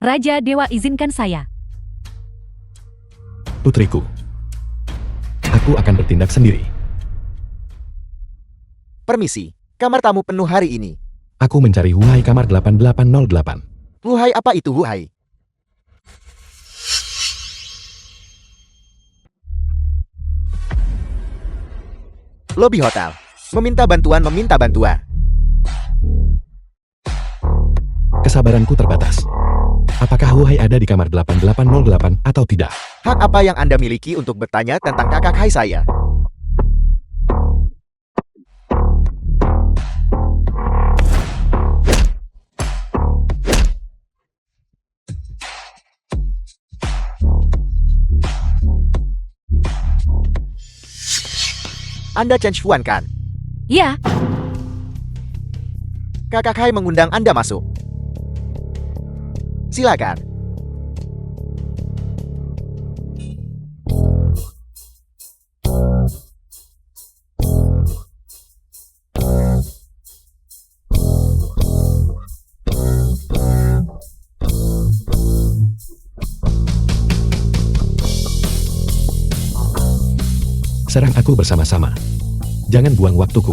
Raja Dewa, izinkan saya. Putriku. Aku akan bertindak sendiri. Permisi, kamar tamu penuh hari ini. Aku mencari Huhai kamar 8808. Huhai apa itu Huhai? Lobi hotel. Meminta bantuan. Kesabaranku terbatas. Apakah Huhai ada di kamar 8808 atau tidak? Hak apa yang Anda miliki untuk bertanya tentang kakak hai saya? Anda Chen Xuan kan? Ya, Kakak hai mengundang Anda masuk. Silakan. Serang aku bersama-sama. Jangan buang waktuku.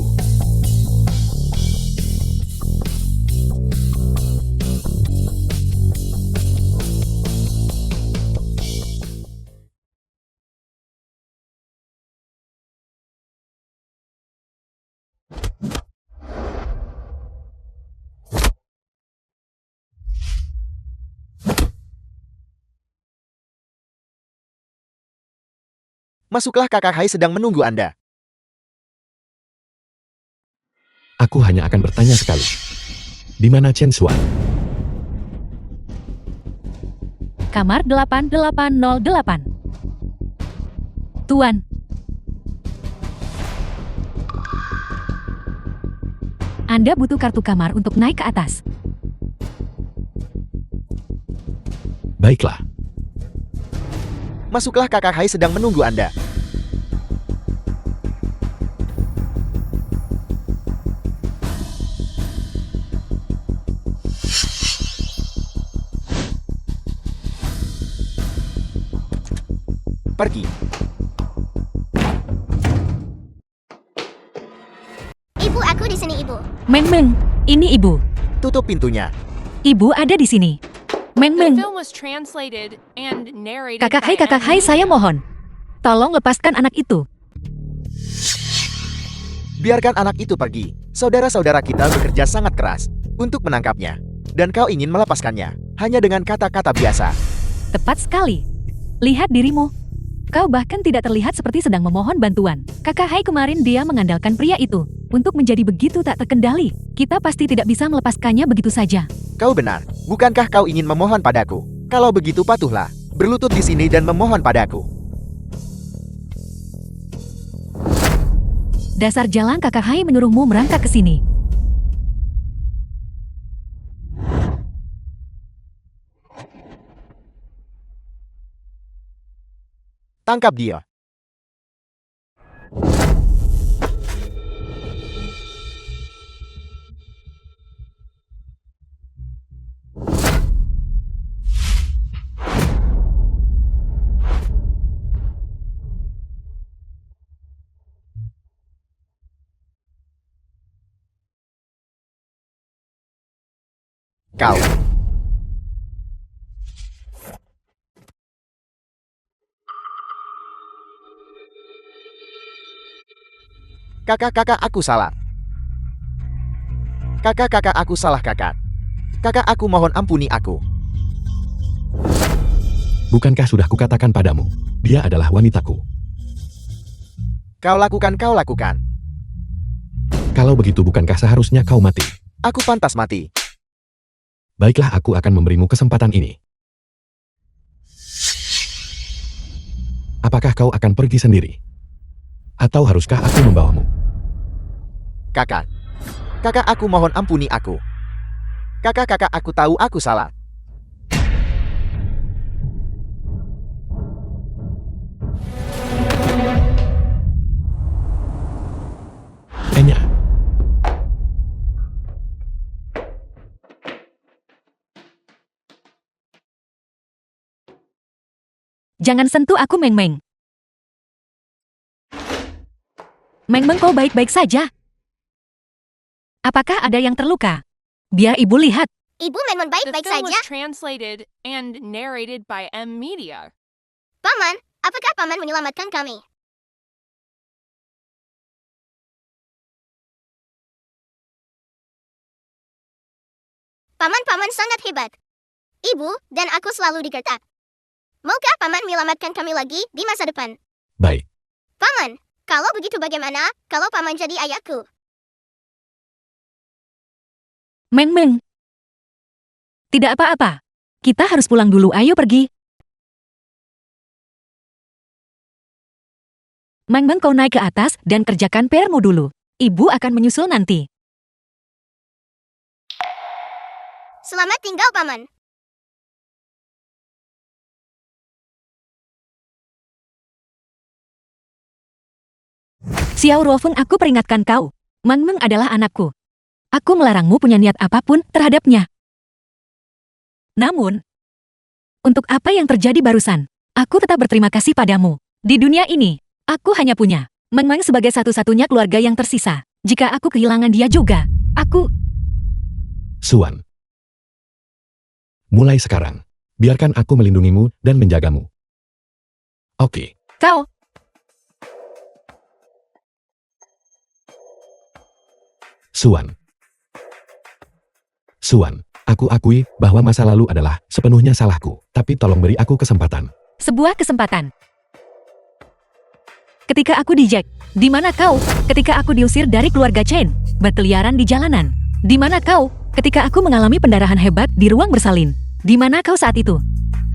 Masuklah, kakak hai sedang menunggu Anda. Aku hanya akan bertanya sekali. Di mana Chen Xuan? kamar 8808. Tuan. Anda butuh kartu kamar untuk naik ke atas. Baiklah. Masuklah, kakak hai sedang menunggu Anda. Pergi. Ibu, aku di sini, Ibu. Meng Meng, ini ibu. Tutup pintunya. Ibu ada di sini. Meng The Meng, film was translated and narrated kakak by hai, Annie. saya mohon. Tolong lepaskan anak itu. Biarkan anak itu pergi. Saudara-saudara kita bekerja sangat keras untuk menangkapnya. Dan kau ingin melepaskannya hanya dengan kata-kata biasa. Tepat sekali. Lihat dirimu. Kau bahkan tidak terlihat seperti sedang memohon bantuan. Kakak hai, kemarin dia mengandalkan pria itu untuk menjadi begitu tak terkendali. Kita pasti tidak bisa melepaskannya begitu saja. Kau benar. Bukankah kau ingin memohon padaku? Kalau begitu patuhlah. Berlutut di sini dan memohon padaku. Dasar jalang, kakak hai menyuruhmu merangkak ke sini. Tangkap dia. Kau. Kakak, aku salah. Kakak, aku salah, kakak. Kakak, aku mohon ampuni aku. Bukankah sudah kukatakan padamu, dia adalah wanitaku. Kau lakukan. Kalau begitu bukankah seharusnya kau mati? Aku pantas mati. Baiklah, aku akan memberimu kesempatan ini. Apakah kau akan pergi sendiri? Atau haruskah aku membawamu? Kakak, aku mohon ampuni aku. Kakak, aku tahu aku salah. Jangan sentuh aku, Meng Meng. Meng Meng, kau baik-baik saja? Apakah ada yang terluka? Biar ibu lihat. Ibu memang The baik-baik film saja. was translated and narrated by M Media. Paman, apakah paman menyelamatkan kami? Paman-paman sangat hebat. Ibu dan aku selalu digertak. Maukah paman menyelamatkan kami lagi di masa depan? Baik. Paman, kalau begitu bagaimana kalau paman jadi ayahku? Meng Meng. Tidak apa-apa. Kita harus pulang dulu, ayo pergi. Meng Meng, kau naik ke atas dan kerjakan PR-mu dulu. Ibu akan menyusul nanti. Selamat tinggal, paman. Xiao Ruofeng, aku peringatkan kau. Meng Meng adalah anakku. Aku melarangmu punya niat apapun terhadapnya. Namun, untuk apa yang terjadi barusan, aku tetap berterima kasih padamu. Di dunia ini, aku hanya punya Meng Meng sebagai satu-satunya keluarga yang tersisa. Jika aku kehilangan dia juga, aku... Suan. Mulai sekarang, biarkan aku melindungimu dan menjagamu. Oke. Kau... Suan. Suan, aku akui bahwa masa lalu adalah sepenuhnya salahku, tapi tolong beri aku kesempatan. Sebuah kesempatan. Ketika aku di Jack, di mana kau? Ketika aku diusir dari keluarga Chen, berkeliaran di jalanan. Di mana kau? Ketika aku mengalami pendarahan hebat di ruang bersalin. Di mana kau saat itu?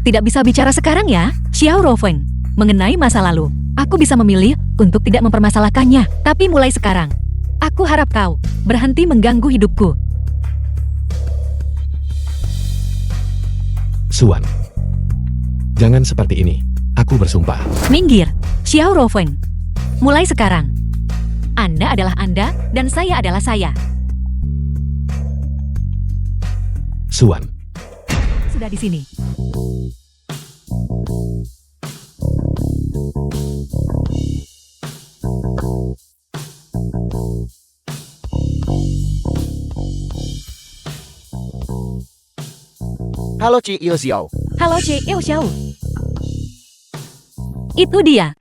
Tidak bisa bicara sekarang ya, Xiao Ruofeng. Mengenai masa lalu, aku bisa memilih untuk tidak mempermasalahkannya. Tapi mulai sekarang, aku harap kau berhenti mengganggu hidupku. Suan. Jangan seperti ini. Aku bersumpah. Minggir, Xiao Ruofeng. Mulai sekarang, Anda adalah Anda dan saya adalah saya. Suan. Sudah di sini. Halo Ci Io Xiao. Halo Che Eo Xiao. Itu dia.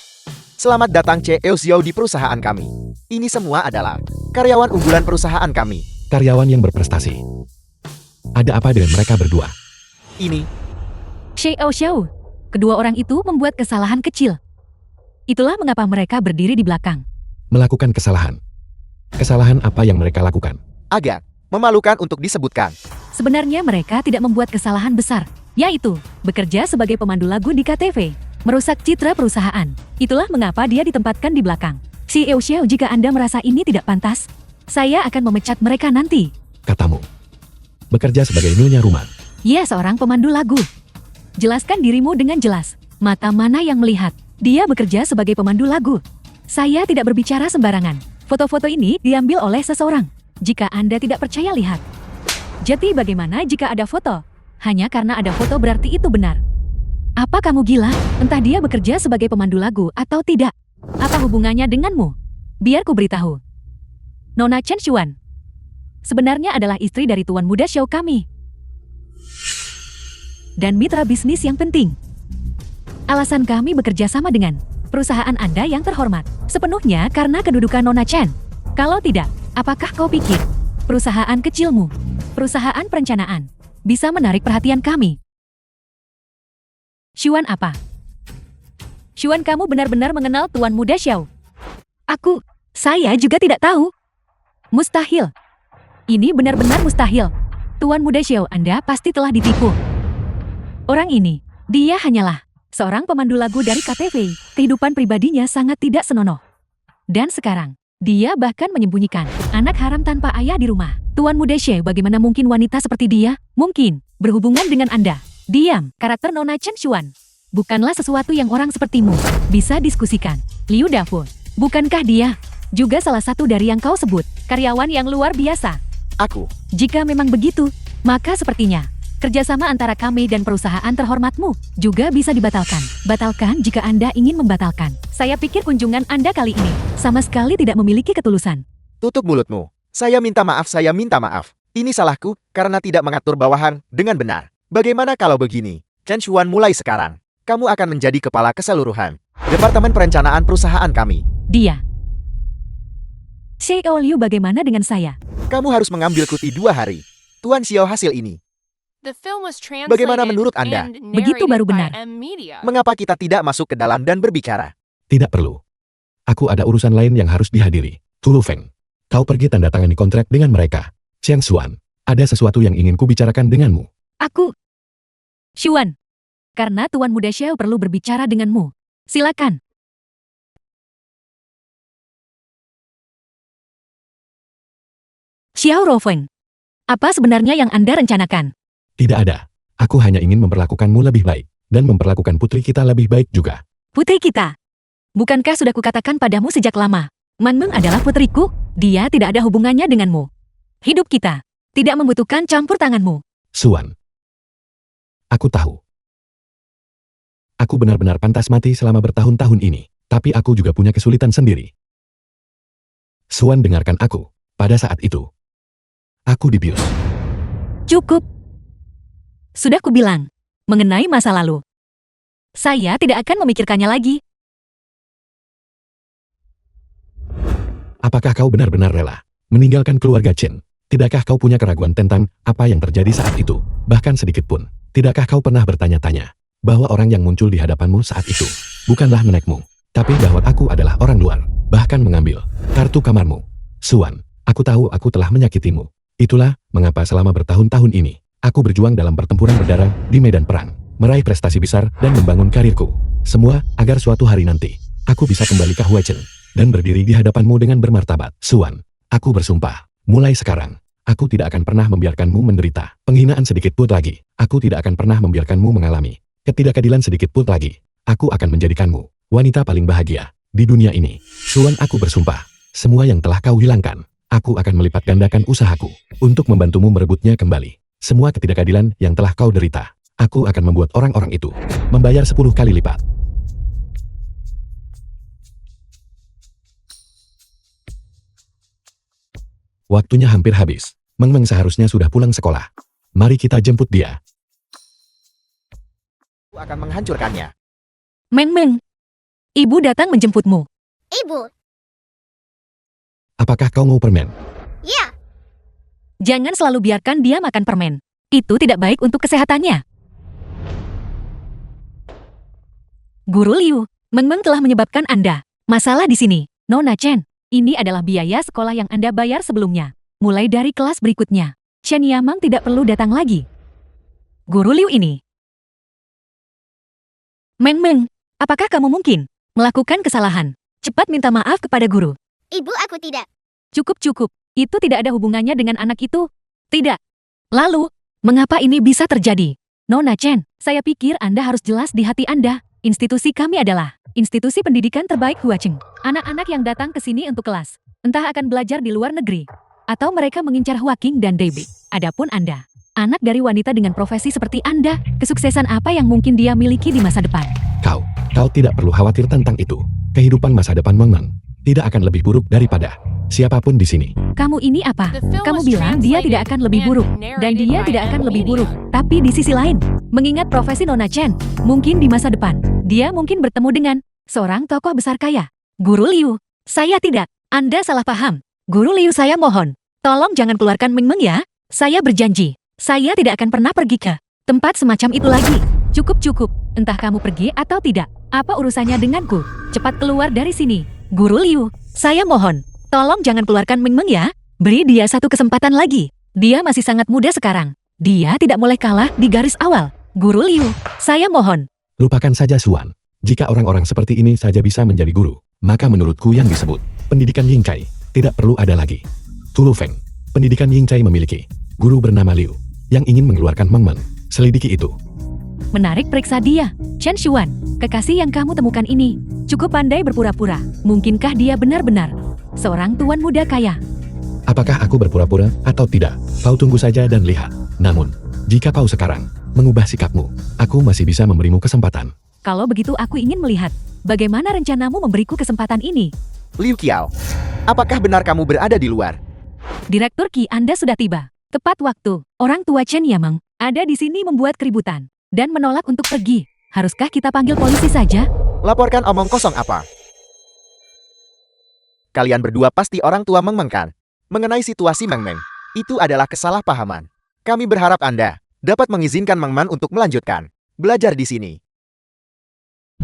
Selamat datang Ci Io Xiao di perusahaan kami. Ini semua adalah karyawan unggulan perusahaan kami. Karyawan yang berprestasi. Ada apa dengan mereka berdua? Ini, Xiao Xiao. Kedua orang itu membuat kesalahan kecil. Itulah mengapa mereka berdiri di belakang. Melakukan kesalahan. Kesalahan apa yang mereka lakukan? agak memalukan untuk disebutkan. Sebenarnya mereka tidak membuat kesalahan besar, yaitu bekerja sebagai pemandu lagu di KTV, merusak citra perusahaan. Itulah mengapa dia ditempatkan di belakang. Xiao Xiao, jika Anda merasa ini tidak pantas, saya akan memecat mereka nanti. Katamu. Bekerja sebagai nyonya rumah. Ia seorang pemandu lagu. Jelaskan dirimu dengan jelas. Mata mana yang melihat? Dia bekerja sebagai pemandu lagu. Saya tidak berbicara sembarangan. Foto-foto ini diambil oleh seseorang. Jika Anda tidak percaya, lihat. Jadi bagaimana jika ada foto? Hanya karena ada foto berarti itu benar. Apa kamu gila? Entah dia bekerja sebagai pemandu lagu atau tidak. Apa hubungannya denganmu? Biar ku beritahu. Nona Chen Xuan sebenarnya adalah istri dari tuan muda Xiao kami. Dan mitra bisnis yang penting. Alasan kami bekerja sama dengan perusahaan Anda yang terhormat sepenuhnya karena kedudukan Nona Chen. Kalau tidak, apakah kau pikir perusahaan kecilmu, perusahaan perencanaan, bisa menarik perhatian kami? Xuan apa? Xuan, kamu benar-benar mengenal tuan muda Xiao? Saya juga tidak tahu. Mustahil. Ini benar-benar mustahil. Tuan muda Xiao, Anda pasti telah ditipu. Orang ini, dia hanyalah seorang pemandu lagu dari KTV. Kehidupan pribadinya sangat tidak senonoh. Dan sekarang, dia bahkan menyembunyikan anak haram tanpa ayah di rumah. Tuan muda Xiao, bagaimana mungkin wanita seperti dia mungkin berhubungan dengan Anda? Diam, karakter Nona Chen Xuan bukanlah sesuatu yang orang sepertimu bisa diskusikan. Liu Dafo, bukankah dia juga salah satu dari yang kau sebut karyawan yang luar biasa? Aku, Jika memang begitu, maka sepertinya Kerjasama antara kami dan perusahaan terhormatmu juga bisa dibatalkan. Batalkan jika Anda ingin membatalkan. Saya pikir kunjungan Anda kali ini sama sekali tidak memiliki ketulusan. Tutup mulutmu. Saya minta maaf. Ini salahku karena tidak mengatur bawahan dengan benar. Bagaimana kalau begini? Chen Xuan, mulai sekarang kamu akan menjadi kepala keseluruhan Departemen Perencanaan perusahaan kami. Dia. CEO Liu, bagaimana dengan saya? Kamu harus mengambil cuti 2 hari. Tuan Xiao, hasil ini. The film was translated Bagaimana menurut Anda? and Begitu baru narrated by benar. M-Media. Mengapa kita tidak masuk ke dalam dan berbicara? Tidak perlu. Aku ada urusan lain yang harus dihadiri. Tulu Feng, kau pergi tanda tangani kontrak dengan mereka. Chen Xuan, ada sesuatu yang ingin kubicarakan denganmu. Aku. Xuan. Karena Tuan Muda Xiao perlu berbicara denganmu. Silakan. Xiao Rofeng. Apa sebenarnya yang Anda rencanakan? Tidak ada. Aku hanya ingin memperlakukanmu lebih baik. Dan memperlakukan putri kita lebih baik juga. Putri kita. Bukankah sudah kukatakan padamu sejak lama? Man Meng adalah putriku. Dia tidak ada hubungannya denganmu. Hidup kita tidak membutuhkan campur tanganmu. Xuan. Aku tahu. Aku benar-benar pantas mati selama bertahun-tahun ini. Tapi aku juga punya kesulitan sendiri. Xuan, dengarkan aku. Pada saat itu, aku dibius. Cukup. Sudah kubilang. Mengenai masa lalu. Saya tidak akan memikirkannya lagi. Apakah kau benar-benar rela meninggalkan keluarga Chen? Tidakkah kau punya keraguan tentang apa yang terjadi saat itu? Bahkan sedikit pun. Tidakkah kau pernah bertanya-tanya bahwa orang yang muncul di hadapanmu saat itu bukanlah nenekmu, tapi bahwa aku adalah orang luar, bahkan mengambil kartu kamarmu? Xuan, aku tahu aku telah menyakitimu. Itulah mengapa selama bertahun-tahun ini aku berjuang dalam pertempuran berdarah di medan perang, meraih prestasi besar dan membangun karirku. Semua agar suatu hari nanti aku bisa kembali ke Huaichen dan berdiri di hadapanmu dengan bermartabat. Xuan, aku bersumpah, mulai sekarang aku tidak akan pernah membiarkanmu menderita penghinaan sedikit pun lagi. Aku tidak akan pernah membiarkanmu mengalami ketidakadilan sedikit pun lagi. Aku akan menjadikanmu wanita paling bahagia di dunia ini. Xuan, aku bersumpah, semua yang telah kau hilangkan, aku akan melipat gandakan usahaku untuk membantumu merebutnya kembali. Semua ketidakadilan yang telah kau derita, aku akan membuat orang-orang itu membayar 10 kali lipat. Waktunya hampir habis. Meng Meng seharusnya sudah pulang sekolah. Mari kita jemput dia. Aku akan menghancurkannya. Meng Meng. Ibu datang menjemputmu. Ibu, Apakah kau mau permen? ya, Jangan selalu biarkan dia makan permen. Itu tidak baik untuk kesehatannya. Guru Liu, Meng Meng telah menyebabkan Anda masalah di sini. Nona Chen, ini adalah biaya sekolah yang Anda bayar sebelumnya. Mulai dari kelas berikutnya. Chen Yamang tidak perlu datang lagi. Guru Liu ini. Meng Meng, apakah kamu mungkin melakukan kesalahan? Cepat minta maaf kepada guru. ibu aku tidak. Cukup. Itu tidak ada hubungannya dengan anak itu. Tidak. Lalu, mengapa ini bisa terjadi? Nona Chen, saya pikir Anda harus jelas di hati Anda. Institusi kami adalah institusi pendidikan terbaik Huacheng. Anak-anak yang datang ke sini untuk kelas, entah akan belajar di luar negeri, atau mereka mengincar Huaking dan Deibei. Adapun Anda, anak dari wanita dengan profesi seperti Anda, kesuksesan apa yang mungkin dia miliki di masa depan? Kau tidak perlu khawatir tentang itu. Kehidupan masa depan Meng Meng tidak akan lebih buruk daripada siapapun di sini. Kamu ini apa? The film Kamu was bilang dia tidak akan lebih translated buruk, and dan narrated dia by tidak akan lebih M-Media. buruk. Tapi di sisi lain, mengingat profesi Nona Chen, mungkin di masa depan, dia mungkin bertemu dengan seorang tokoh besar kaya. Guru Liu, saya tidak. Anda salah paham. Guru Liu, saya mohon. Tolong jangan keluarkan Meng Meng ya. Saya berjanji, saya tidak akan pernah pergi ke tempat semacam itu lagi. Cukup. Entah kamu pergi atau tidak. Apa urusannya denganku? Cepat keluar dari sini. Guru Liu, saya mohon. Tolong jangan keluarkan Meng Meng ya. Beri dia satu kesempatan lagi. Dia masih sangat muda sekarang. Dia tidak boleh kalah di garis awal. Guru Liu, saya mohon. Lupakan saja Xuan. Jika orang-orang seperti ini saja bisa menjadi guru, maka menurutku yang disebut pendidikan Yingcai tidak perlu ada lagi. Tulu Feng, pendidikan Yingcai memiliki guru bernama Liu yang ingin mengeluarkan Meng Meng. Selidiki itu. Menarik, periksa dia. Chen Xuan, kekasih yang kamu temukan ini cukup pandai berpura-pura. Mungkinkah dia benar-benar seorang tuan muda kaya? Apakah aku berpura-pura atau tidak? Kau tunggu saja dan lihat. Namun, Jika kau sekarang mengubah sikapmu, aku masih bisa memberimu kesempatan. Kalau begitu aku ingin melihat bagaimana rencanamu memberiku kesempatan ini. Liu Qiao, apakah benar kamu berada di luar? Direktur Qi, Anda sudah tiba. Tepat waktu. Orang tua Chen Yameng ada di sini membuat keributan dan menolak untuk pergi. Haruskah kita panggil polisi saja? Laporkan omong kosong apa? Kalian berdua pasti orang tua Meng Meng kan? Mengenai situasi Meng Meng, itu adalah kesalahpahaman. Kami berharap Anda dapat mengizinkan Meng Meng untuk melanjutkan belajar di sini.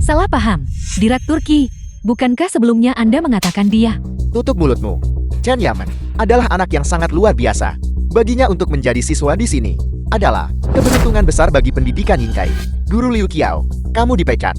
Salah paham. Direktur Qi, bukankah sebelumnya Anda mengatakan dia? Tutup mulutmu. Chen Yamen adalah anak yang sangat luar biasa. Baginya untuk menjadi siswa di sini adalah keberuntungan besar bagi pendidikan Yingkai. Guru Liu Qiao, kamu dipecat.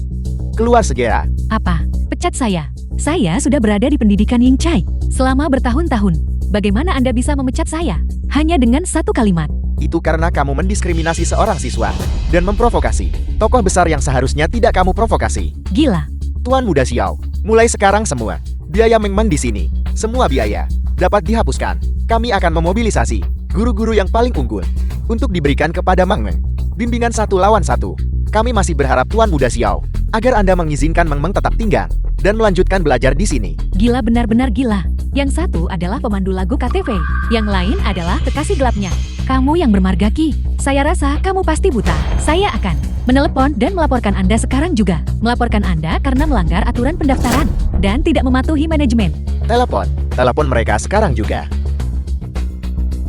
Keluar segera. Apa? Pecat saya? Saya sudah berada di pendidikan Yingcai selama bertahun-tahun. Bagaimana Anda bisa memecat saya? Hanya dengan satu kalimat. Itu karena kamu mendiskriminasi seorang siswa dan memprovokasi tokoh besar yang seharusnya tidak kamu provokasi. Gila. Tuan Muda Xiao, mulai sekarang semua biaya Meng Meng di sini, semua biaya dapat dihapuskan. Kami akan memobilisasi guru-guru yang paling unggul untuk diberikan kepada Meng Meng. Bimbingan 1 lawan 1. Kami masih berharap Tuan Muda Xiao agar Anda mengizinkan Meng Meng tetap tinggal dan melanjutkan belajar di sini. Gila, benar-benar gila. Yang satu adalah pemandu lagu KTV, yang lain adalah kekasih gelapnya. Kamu yang bermarga Qi, saya rasa kamu pasti buta. Saya akan menelepon dan melaporkan Anda sekarang juga. Melaporkan Anda karena melanggar aturan pendaftaran dan tidak mematuhi manajemen. Telepon mereka sekarang juga.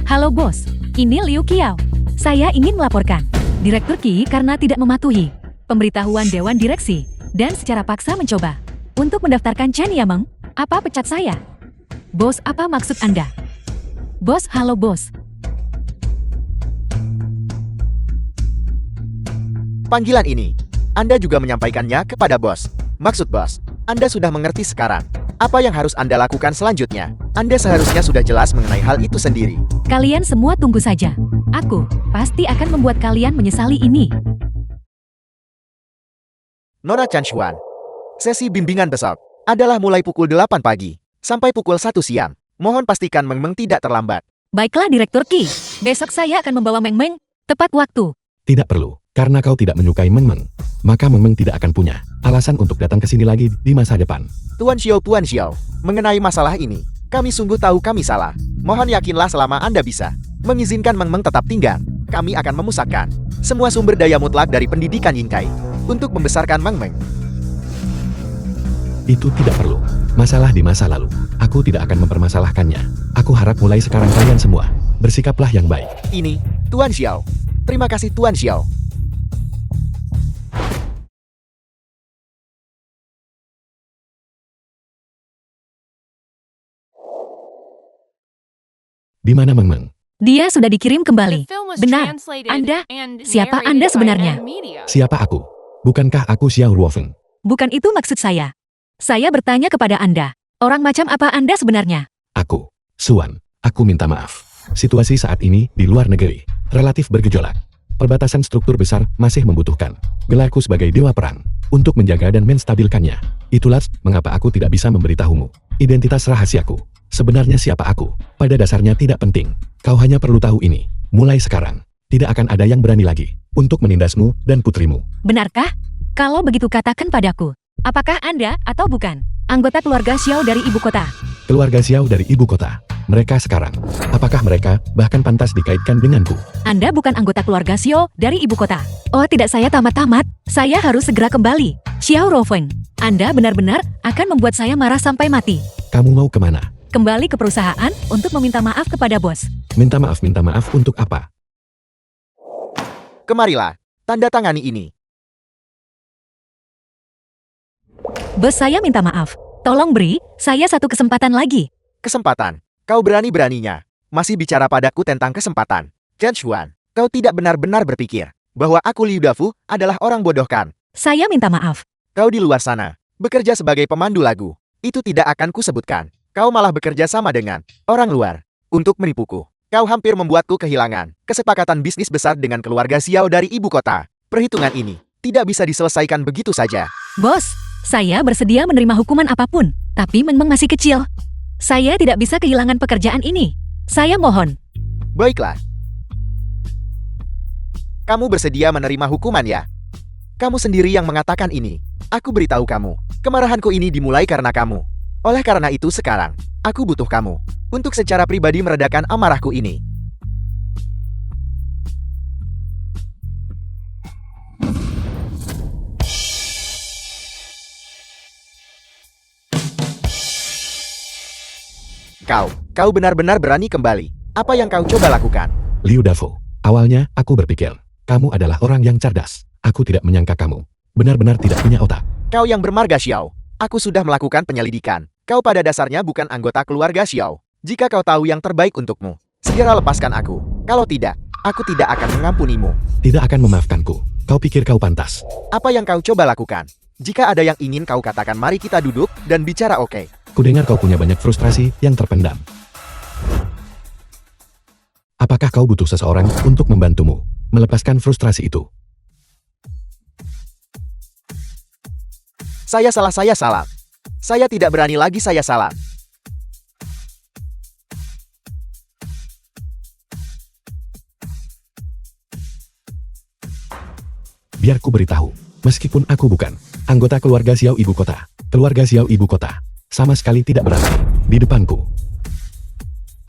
Halo bos, ini Liu Qiao. Saya ingin melaporkan Direktur Qi karena tidak mematuhi pemberitahuan Dewan Direksi dan secara paksa mencoba untuk mendaftarkan Chen Yameng. Apa pecat saya? Bos, apa maksud Anda? Bos, halo bos. Panggilan ini, Anda juga menyampaikannya kepada bos. Maksud bos, Anda sudah mengerti sekarang. Apa yang harus Anda lakukan selanjutnya? Anda seharusnya sudah jelas mengenai hal itu sendiri. Kalian semua tunggu saja. Aku pasti akan membuat kalian menyesali ini. Nona Chan Xuan, sesi bimbingan besok adalah mulai pukul 8 pagi sampai pukul 1 siang. Mohon pastikan Meng Meng tidak terlambat. Baiklah Direktur Qi, besok saya akan membawa Meng Meng tepat waktu. Tidak perlu, karena kau tidak menyukai Meng Meng. Maka Meng Meng tidak akan punya alasan untuk datang ke sini lagi di masa depan. Tuan Xiao, mengenai masalah ini, kami sungguh tahu kami salah. Mohon yakinlah selama Anda bisa mengizinkan Meng Meng tetap tinggal, kami akan memusatkan semua sumber daya mutlak dari pendidikan Yingkai untuk membesarkan Meng Meng. Itu tidak perlu. Masalah di masa lalu, aku tidak akan mempermasalahkannya. Aku harap mulai sekarang kalian semua bersikaplah yang baik. Ini, Tuan Xiao. Terima kasih Tuan Xiao. Di mana Meng Meng? Dia sudah dikirim The kembali. film was Benar. translated Anda, and siapa narrated Anda by sebenarnya? Media. Siapa aku? Bukankah aku Xiao Ruofeng? Bukan itu maksud saya. Saya bertanya kepada Anda. Orang macam apa Anda sebenarnya? Aku, Suan. Aku minta maaf. Situasi saat ini di luar negeri relatif bergejolak. Perbatasan struktur besar masih membutuhkan gelarku sebagai dewa perang untuk menjaga dan menstabilkannya. Itulah mengapa aku tidak bisa memberitahumu identitas rahasiaku. Sebenarnya siapa aku? Pada dasarnya tidak penting. Kau hanya perlu tahu ini. Mulai sekarang, tidak akan ada yang berani lagi untuk menindasmu dan putrimu. Benarkah? Kalau begitu katakan padaku. Apakah Anda atau bukan anggota keluarga Xiao dari ibu kota? Keluarga Xiao dari ibu kota. Mereka sekarang, apakah mereka bahkan pantas dikaitkan denganku? Anda bukan anggota keluarga Xiao dari ibu kota. Oh tidak, saya tamat-tamat. Saya harus segera kembali. Xiao Ruofeng, Anda benar-benar akan membuat saya marah sampai mati. Kamu mau kemana? Kembali ke perusahaan untuk meminta maaf kepada bos. Minta maaf untuk apa? Kemarilah, tanda tangani ini. Bos, saya minta maaf. Tolong beri saya satu kesempatan lagi. Kesempatan. Kau berani-beraninya masih bicara padaku tentang kesempatan. Chen Xuan, kau tidak benar-benar berpikir bahwa aku Liu Dafu adalah orang bodoh kan? Saya minta maaf. Kau di luar sana, bekerja sebagai pemandu lagu. Itu tidak akan kusebutkan. Kau malah bekerja sama dengan orang luar untuk menipuku. Kau hampir membuatku kehilangan kesepakatan bisnis besar dengan keluarga Xiao dari ibu kota. Perhitungan ini tidak bisa diselesaikan begitu saja. Bos, saya bersedia menerima hukuman apapun, tapi Meng Meng masih kecil. Saya tidak bisa kehilangan pekerjaan ini. Saya mohon. Baiklah. Kamu bersedia menerima hukuman ya? Kamu sendiri yang mengatakan ini. Aku beritahu kamu, kemarahanku ini dimulai karena kamu. Oleh karena itu sekarang, aku butuh kamu untuk secara pribadi meredakan amarahku ini. Kau benar-benar berani kembali. Apa yang kau coba lakukan? Liu Davo, awalnya aku berpikir, kamu adalah orang yang cerdas. Aku tidak menyangka kamu benar-benar tidak punya otak. Kau yang bermarga Xiao. Aku sudah melakukan penyelidikan. Kau pada dasarnya bukan anggota keluarga Xiao. Jika kau tahu yang terbaik untukmu, segera lepaskan aku. Kalau tidak, aku tidak akan mengampunimu. Tidak akan memaafkanku. Kau pikir kau pantas? Apa yang kau coba lakukan? Jika ada yang ingin kau katakan, mari kita duduk dan bicara, oke? Kudengar kau punya banyak frustrasi yang terpendam. Apakah kau butuh seseorang untuk membantumu melepaskan frustrasi itu? Saya salah. Saya tidak berani lagi, saya salah. Biar ku beritahu, meskipun aku bukan anggota keluarga Xiao Ibu Kota, keluarga Xiao Ibu Kota sama sekali tidak berani di depanku.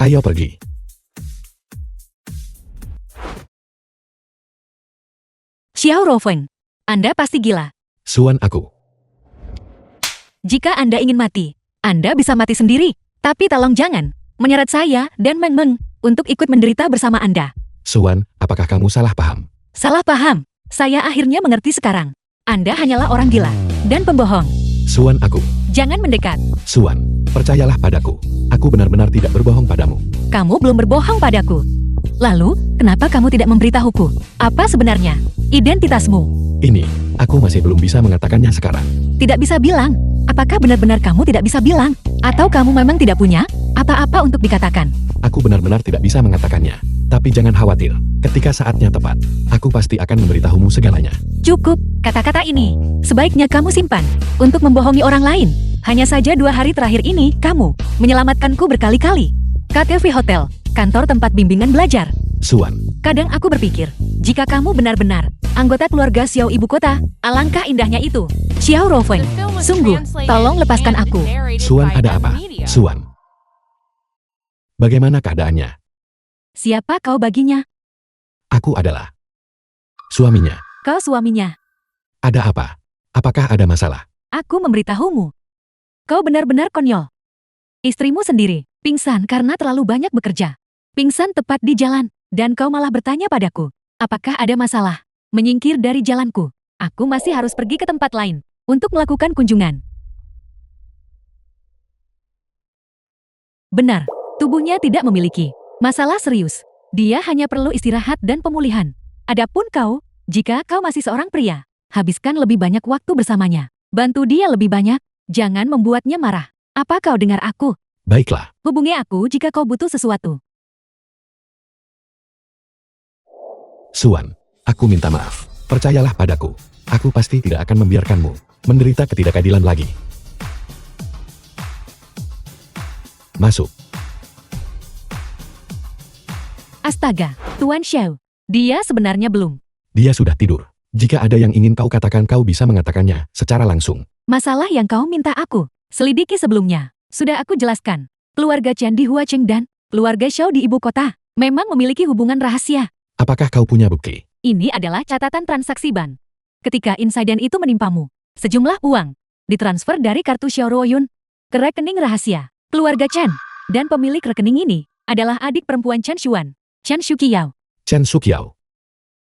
Ayo pergi. Xiao Rofeng, Anda pasti gila. Suan aku. Jika Anda ingin mati, Anda bisa mati sendiri. Tapi tolong jangan menyeret saya dan Meng Meng untuk ikut menderita bersama Anda. Suan, apakah kamu salah paham? Salah paham. Saya akhirnya mengerti sekarang. Anda hanyalah orang gila dan pembohong. Suan aku. Jangan mendekat. Suan, percayalah padaku. Aku benar-benar tidak berbohong padamu. Kamu belum berbohong padaku. Lalu, kenapa kamu tidak memberitahuku? Apa sebenarnya identitasmu? Ini, aku masih belum bisa mengatakannya sekarang. Tidak bisa bilang. Apakah benar-benar kamu tidak bisa bilang? Atau kamu memang tidak punya apa-apa untuk dikatakan? Aku benar-benar tidak bisa mengatakannya. Tapi jangan khawatir, ketika saatnya tepat, aku pasti akan memberitahumu segalanya. Cukup, kata-kata ini. Sebaiknya kamu simpan untuk membohongi orang lain. Hanya saja 2 hari terakhir ini, kamu menyelamatkanku berkali-kali. KTV Hotel, kantor tempat bimbingan belajar. Suan, Kadang aku berpikir, jika kamu benar-benar anggota keluarga Xiao Ibu Kota, alangkah indahnya itu. Xiao Rofeng, The film was sungguh, translated tolong lepaskan and aku. narrated Suan by ada apa? M-Media. Suan. Bagaimana keadaannya? Siapa kau baginya? Aku adalah suaminya. Kau suaminya. Ada apa? Apakah ada masalah? Aku memberitahumu. Kau benar-benar konyol. Istrimu sendiri pingsan karena terlalu banyak bekerja. Pingsan tepat di jalan, dan kau malah bertanya padaku, apakah ada masalah? Menyingkir dari jalanku. Aku masih harus pergi ke tempat lain untuk melakukan kunjungan. Benar, tubuhnya tidak memiliki masalah serius. Dia hanya perlu istirahat dan pemulihan. Adapun kau, jika kau masih seorang pria, habiskan lebih banyak waktu bersamanya. Bantu dia lebih banyak, jangan membuatnya marah. Apa kau dengar aku? Baiklah, Hubungi aku jika kau butuh sesuatu. Suan. Aku minta maaf. Percayalah padaku. Aku pasti tidak akan membiarkanmu menderita ketidakadilan lagi. Masuk. Astaga, Tuan Xiao. Dia sebenarnya belum. Dia sudah tidur. Jika ada yang ingin kau katakan, kau bisa mengatakannya secara langsung. Masalah yang kau minta aku selidiki sebelumnya, sudah aku jelaskan. Keluarga Chen di Huacheng dan keluarga Xiao di ibu kota memang memiliki hubungan rahasia. Apakah kau punya bukti? Ini adalah catatan transaksi ban. Ketika insiden itu menimpamu, sejumlah uang ditransfer dari kartu Xiao Ruoyun ke rekening rahasia keluarga Chen, dan pemilik rekening ini adalah adik perempuan Chen Xuan, Chen Shuqiao. Chen Sukiao.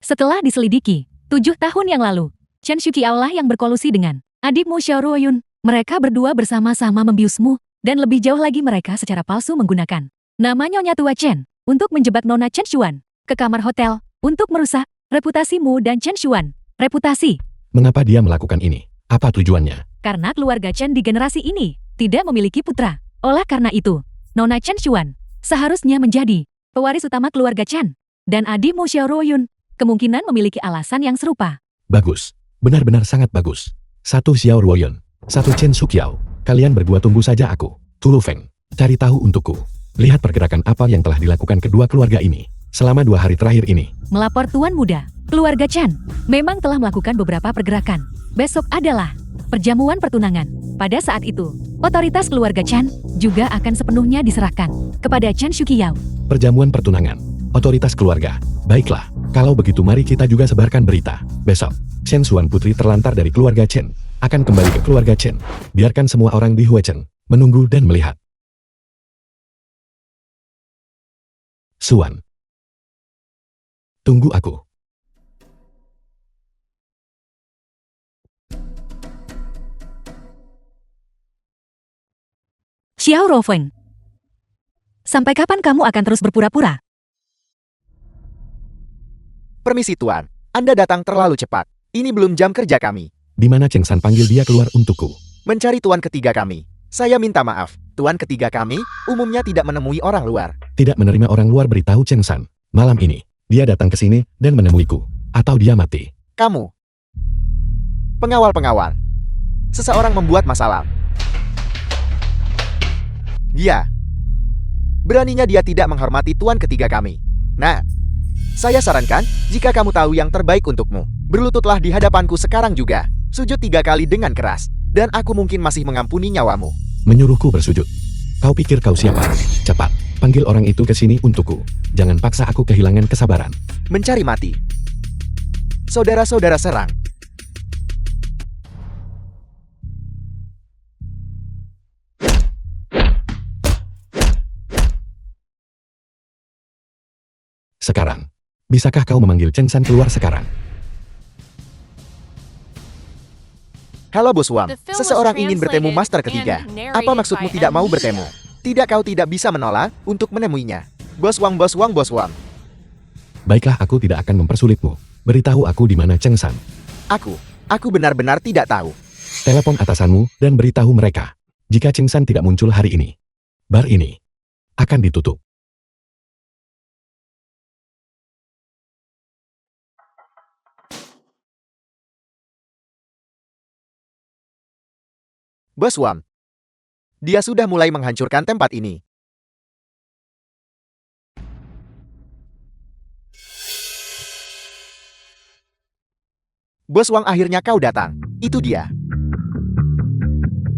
Setelah diselidiki, 7 tahun yang lalu, Chen Shuqiao lah yang berkolusi dengan adikmu Xiao Ruoyun. Mereka berdua bersama-sama membiusmu, dan lebih jauh lagi mereka secara palsu menggunakan nama Nyonya Tua Chen untuk menjebak Nona Chen Xuan ke kamar hotel untuk merusak reputasimu dan Chen Xuan. Reputasi. Mengapa dia melakukan ini? Apa tujuannya? Karena keluarga Chen di generasi ini tidak memiliki putra. Oleh karena itu, Nona Chen Xuan seharusnya menjadi pewaris utama keluarga Chen. Dan adikmu Xiao Ruoyun kemungkinan memiliki alasan yang serupa. Bagus. Benar-benar sangat bagus. Satu Xiao Ruoyun, satu Chen Sukiao. Kalian berdua tunggu saja aku. Tulu Feng, cari tahu untukku. Lihat pergerakan apa yang telah dilakukan kedua keluarga ini selama 2 hari terakhir ini. Melapor Tuan Muda. Keluarga Chen memang telah melakukan beberapa pergerakan. Besok adalah perjamuan pertunangan. Pada saat itu, otoritas keluarga Chen juga akan sepenuhnya diserahkan kepada Chen Shuqiao. Perjamuan pertunangan. Otoritas keluarga. Baiklah, kalau begitu mari kita juga sebarkan berita. Besok, Chen Xuan putri terlantar dari keluarga Chen akan kembali ke keluarga Chen. Biarkan semua orang di Huichen menunggu dan melihat. Xuan. Tunggu aku. Xiao Rofeng. Sampai kapan kamu akan terus berpura-pura? Permisi Tuan, Anda datang terlalu cepat. Ini belum jam kerja kami. Di mana Cheng San panggil dia keluar untukku? Mencari tuan ketiga kami. Saya minta maaf, tuan ketiga kami umumnya tidak menemui orang luar. Tidak menerima orang luar, beritahu Cheng San. Malam ini, dia datang ke sini dan menemuiku. Atau dia mati. Kamu. Pengawal-pengawal. Seseorang membuat masalah. Dia. Beraninya dia tidak menghormati tuan ketiga kami. Nah, saya sarankan, jika kamu tahu yang terbaik untukmu, berlututlah di hadapanku sekarang juga. Sujud 3 kali dengan keras. Dan aku mungkin masih mengampuni nyawamu. Menyuruhku bersujud. Kau pikir kau siapa? Cepat, panggil orang itu ke sini untukku. Jangan paksa aku kehilangan kesabaran. Mencari mati. Saudara-saudara serang. Sekarang, bisakah kau memanggil Cheng San keluar sekarang? Halo Bos Wang, The film was seseorang ingin bertemu translated master ketiga. and narrated Apa maksudmu by tidak mau Amelia. bertemu? Tidak, kau tidak bisa menolak untuk menemuinya. Bos Wang, Bos Wang, Bos Wang. Baiklah, aku tidak akan mempersulitmu. Beritahu aku di mana Cheng San. Aku benar-benar tidak tahu. Telepon atasanmu dan beritahu mereka. Jika Cheng San tidak muncul hari ini, bar ini akan ditutup. Bos Wang. Dia sudah mulai menghancurkan tempat ini. Bos Wang, akhirnya kau datang. Itu dia.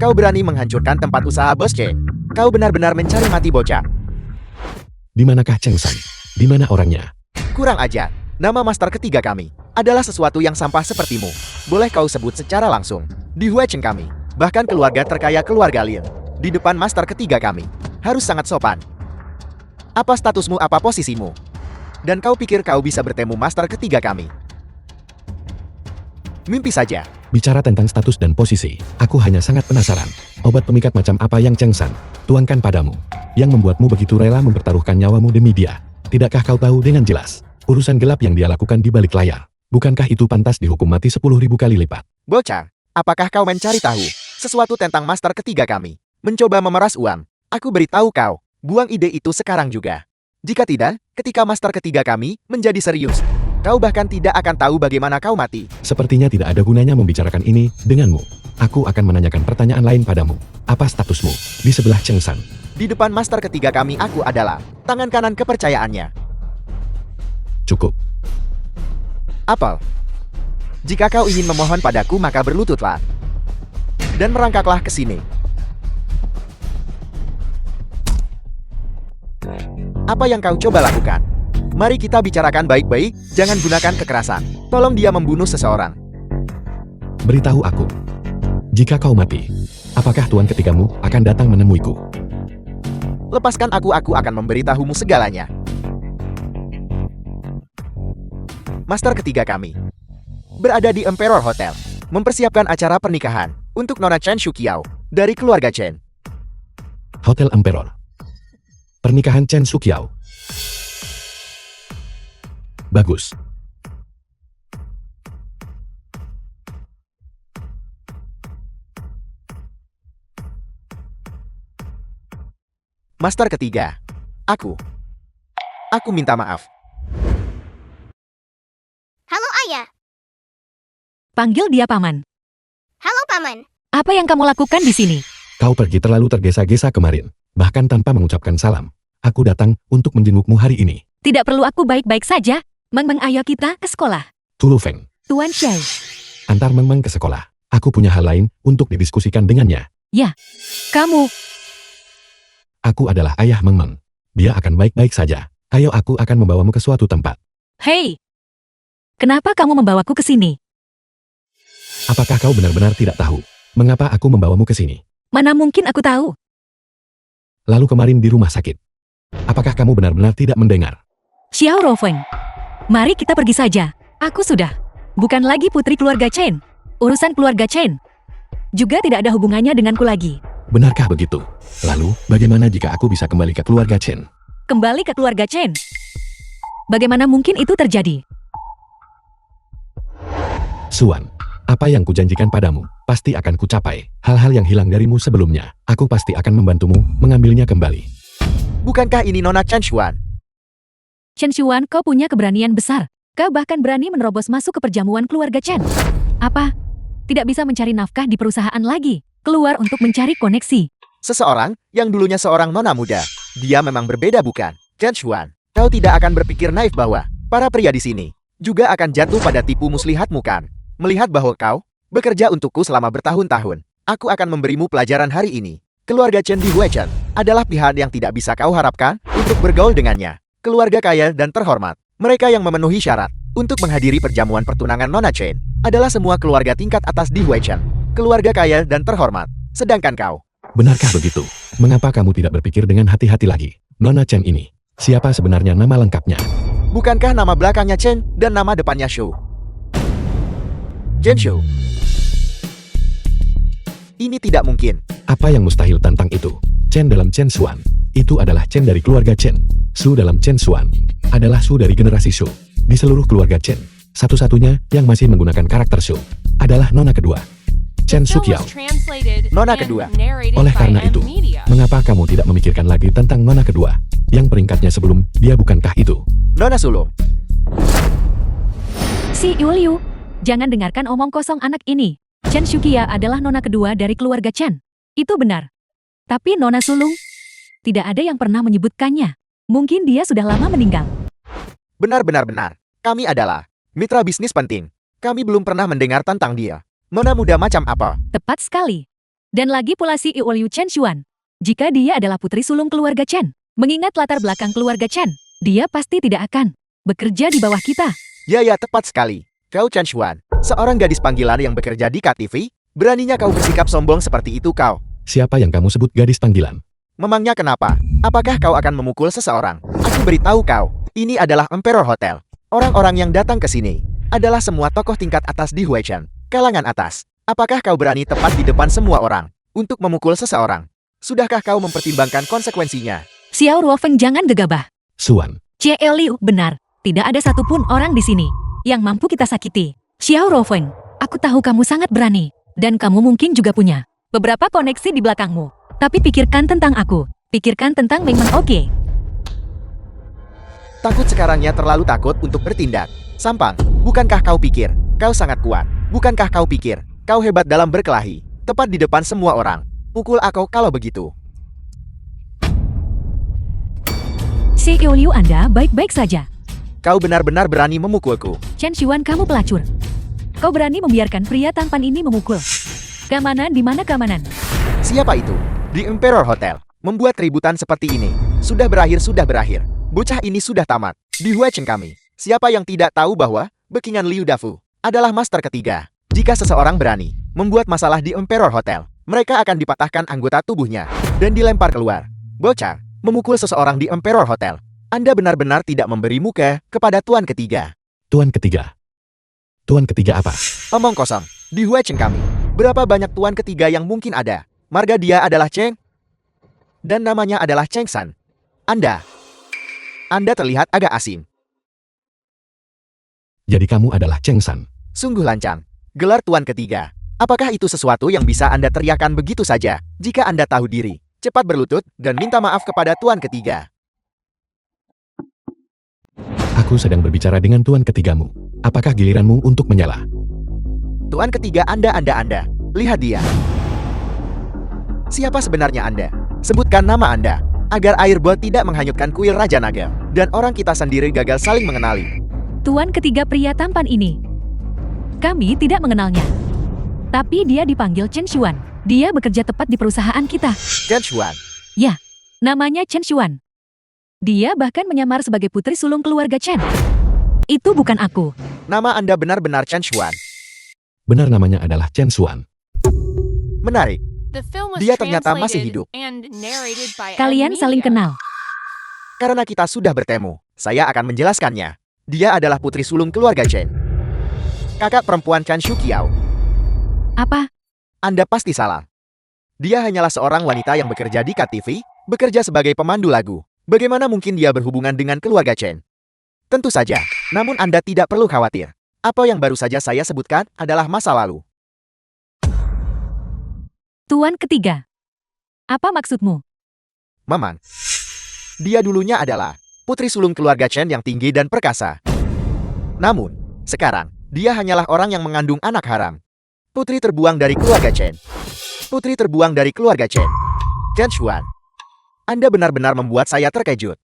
Kau berani menghancurkan tempat usaha Bos Cheng. Kau benar-benar mencari mati bocah. Di manakah Cheng San? Di mana orangnya? Kurang ajar. Nama master ketiga kami adalah sesuatu yang sampah sepertimu. Boleh kau sebut secara langsung. Di Huichen kami, bahkan keluarga terkaya keluarga Lin. Di depan master ketiga kami, harus sangat sopan. Apa statusmu, apa posisimu? Dan kau pikir kau bisa bertemu master ketiga kami? Mimpi saja. Bicara tentang status dan posisi, aku hanya sangat penasaran. Obat pemikat macam apa yang Cheng San tuangkan padamu, yang membuatmu begitu rela mempertaruhkan nyawamu demi dia? Tidakkah kau tahu dengan jelas urusan gelap yang dia lakukan di balik layar? Bukankah itu pantas dihukum mati 10.000 kali lipat? Bocah, apakah kau mencari tahu sesuatu tentang master ketiga kami? Mencoba memeras uang. Aku beritahu kau, buang ide itu sekarang juga. Jika tidak, ketika master ketiga kami menjadi serius, kau bahkan tidak akan tahu bagaimana kau mati. Sepertinya tidak ada gunanya membicarakan ini denganmu. Aku akan menanyakan pertanyaan lain padamu. Apa statusmu di sebelah Cheng San? Di depan master ketiga kami, aku adalah tangan kanan kepercayaannya. Cukup. Apel. Jika kau ingin memohon padaku, maka berlututlah. Dan merangkaklah ke sini. Apa yang kau coba lakukan? Mari kita bicarakan baik-baik, jangan gunakan kekerasan. Tolong dia membunuh seseorang. Beritahu aku. Jika kau mati, apakah tuan ketigamu akan datang menemuiku? Lepaskan aku akan memberitahumu segalanya. Master ketiga kami berada di Emperor Hotel, mempersiapkan acara pernikahan untuk Nona Chen Shuqiao dari keluarga Chen. Hotel Emperor. Pernikahan Chen Shuqiao. Bagus. Master ketiga, aku minta maaf. Halo ayah. Panggil dia paman. Halo paman. Apa yang kamu lakukan di sini? Kau pergi terlalu tergesa-gesa kemarin, bahkan tanpa mengucapkan salam. Aku datang untuk menjengukmu hari ini. Tidak perlu, aku baik-baik saja. Ayo kita ke sekolah. Tu Feng, Tuan Shai. antar Meng Meng ke sekolah. Aku punya hal lain untuk didiskusikan dengannya. Kamu, Aku adalah ayah Meng Meng. Dia akan baik-baik saja. Ayo aku akan membawamu ke suatu tempat. hei. Kenapa kamu membawaku ke sini? Apakah kau benar-benar tidak tahu mengapa aku membawamu ke sini? Mana mungkin aku tahu? Lalu kemarin di rumah sakit. Apakah kamu benar-benar tidak mendengar? Xiao Rofeng. Mari kita pergi saja. Aku sudah. Bukan lagi putri keluarga Chen. Urusan keluarga Chen juga tidak ada hubungannya denganku lagi. Benarkah begitu? Lalu, bagaimana jika aku bisa kembali ke keluarga Chen? Kembali ke keluarga Chen. Bagaimana mungkin itu terjadi? Suan, apa yang kujanjikan padamu, pasti akan kucapai. Hal-hal yang hilang darimu sebelumnya, aku pasti akan membantumu mengambilnya kembali. Bukankah ini Nona Chen Xuan? Chen Xuan, kau punya keberanian besar. Kau bahkan berani menerobos masuk ke perjamuan keluarga Chen. Apa? Tidak bisa mencari nafkah di perusahaan lagi. Keluar untuk mencari koneksi. Seseorang yang dulunya seorang nona muda. Dia memang berbeda bukan? Chen Xuan, kau tidak akan berpikir naif bahwa para pria di sini juga akan jatuh pada tipu muslihatmu kan? Melihat bahwa kau bekerja untukku selama bertahun-tahun, aku akan memberimu pelajaran hari ini. Keluarga Chen di Huichen adalah pihak yang tidak bisa kau harapkan untuk bergaul dengannya. Keluarga kaya dan terhormat. Mereka yang memenuhi syarat untuk menghadiri perjamuan pertunangan Nona Chen adalah semua keluarga tingkat atas di Huichen. Keluarga kaya dan terhormat. Sedangkan kau, Benarkah begitu? Mengapa kamu tidak berpikir dengan hati-hati lagi? Nona Chen ini, siapa sebenarnya nama lengkapnya? bukankah nama belakangnya Chen dan nama depannya Shu? Chen Shu. Ini tidak mungkin. Apa yang mustahil tentang itu? Chen dalam Chen Xuan, itu adalah Chen dari keluarga Chen. Su dalam Chen Xuan, adalah Su dari generasi Shu. Di seluruh keluarga Chen, satu-satunya yang masih menggunakan karakter Shu, adalah Nona kedua. Chen The film Sukiao. was translated Nona and kedua. narrated Oleh by karena M itu, Media. mengapa kamu tidak memikirkan lagi tentang Nona kedua? Yang peringkatnya sebelum dia, bukankah itu? Nona sulung. Si Yuliu, jangan dengarkan omong kosong anak ini. Chen Shukia adalah nona kedua dari keluarga Chen. Itu benar. Tapi nona sulung, tidak ada yang pernah menyebutkannya. Mungkin dia sudah lama meninggal. Benar-benar. Kami adalah mitra bisnis penting. Kami belum pernah mendengar tentang dia. Nona muda macam apa? Tepat sekali. Dan lagi pula si Yuliu Chen Xuan. Jika dia adalah putri sulung keluarga Chen, mengingat latar belakang keluarga Chen, dia pasti tidak akan bekerja di bawah kita. Ya, tepat sekali. Kau Chen Xuan, seorang gadis panggilan yang bekerja di KTV. Beraninya kau bersikap sombong seperti itu kau. Siapa yang kamu sebut gadis panggilan? Memangnya kenapa? Apakah kau akan memukul seseorang? Aku beritahu kau, ini adalah Emperor Hotel. Orang-orang yang datang ke sini adalah semua tokoh tingkat atas di Huichen. Kalangan atas. Apakah kau berani tepat di depan semua orang untuk memukul seseorang? Sudahkah kau mempertimbangkan konsekuensinya? Xiao Ruofeng, jangan gegabah. Suan, Cie Liu, benar. Tidak ada satupun orang di sini yang mampu kita sakiti. Xiao Ruofeng, aku tahu kamu sangat berani. Dan kamu mungkin juga punya beberapa koneksi di belakangmu. Tapi pikirkan tentang aku. Pikirkan tentang Meng Meng, oke? Takut sekarangnya terlalu takut untuk bertindak. Sampang, bukankah kau pikir kau sangat kuat? Bukankah kau pikir kau hebat dalam berkelahi? Tepat di depan semua orang. Pukul aku kalau begitu. Si Liu, Anda baik-baik saja. Kau benar-benar berani memukulku. Chen Xuan, kamu pelacur. Kau berani membiarkan pria tampan ini memukul. Keamanan di mana keamanan? Siapa itu? Di Emperor Hotel. Membuat keributan seperti ini. Sudah berakhir. Bocah ini sudah tamat. Di Huichen kami. Siapa yang tidak tahu bahwa Bekingan Liu Dafu adalah master ketiga. Jika seseorang berani membuat masalah di Emperor Hotel, mereka akan dipatahkan anggota tubuhnya dan dilempar keluar. Bocah, memukul seseorang di Emperor Hotel. Anda benar-benar tidak memberi muka kepada tuan ketiga. tuan ketiga. Tuan ketiga apa? Omong kosong. Di Huichen kami, berapa banyak tuan ketiga yang mungkin ada? Marga dia adalah Cheng. Dan namanya adalah Cheng San. Anda terlihat agak asing. Jadi kamu adalah Cheng San. Sungguh lancang. Gelar tuan ketiga. Apakah itu sesuatu yang bisa Anda teriakan begitu saja? Jika Anda tahu diri, cepat berlutut dan minta maaf kepada tuan ketiga. Aku sedang berbicara dengan tuan ketigamu. Apakah giliranmu untuk menyela? Tuan ketiga Anda. Lihat dia. Siapa sebenarnya Anda? Sebutkan nama Anda, agar air bot tidak menghanyutkan kuil Raja Naga, dan orang kita sendiri gagal saling mengenali. Tuan ketiga, pria tampan ini Kami tidak mengenalnya. Tapi dia dipanggil Chen Xuan. Dia bekerja tepat di perusahaan kita. Chen Xuan. Namanya Chen Xuan. Dia bahkan menyamar sebagai putri sulung keluarga Chen. Itu bukan aku. Nama Anda benar-benar Chen Xuan. Benar namanya adalah Chen Xuan. Menarik. The film was Dia ternyata masih translated hidup. and narrated by Kalian saling M-Media. kenal. Karena kita sudah bertemu, saya akan menjelaskannya. Dia adalah putri sulung keluarga Chen. Kakak perempuan Chan Shu Kiao. Apa? Anda pasti salah. Dia hanyalah seorang wanita yang bekerja di KTV, bekerja sebagai pemandu lagu. Bagaimana mungkin dia berhubungan dengan keluarga Chen? Tentu saja, namun Anda tidak perlu khawatir. Apa yang baru saja saya sebutkan adalah masa lalu. Tuan ketiga. Apa maksudmu? Mamang. Dia dulunya adalah putri sulung keluarga Chen yang tinggi dan perkasa. Namun, sekarang, dia hanyalah orang yang mengandung anak haram. Putri terbuang dari keluarga Chen. Putri terbuang dari keluarga Chen. Chen Xuan. Anda benar-benar membuat saya terkejut.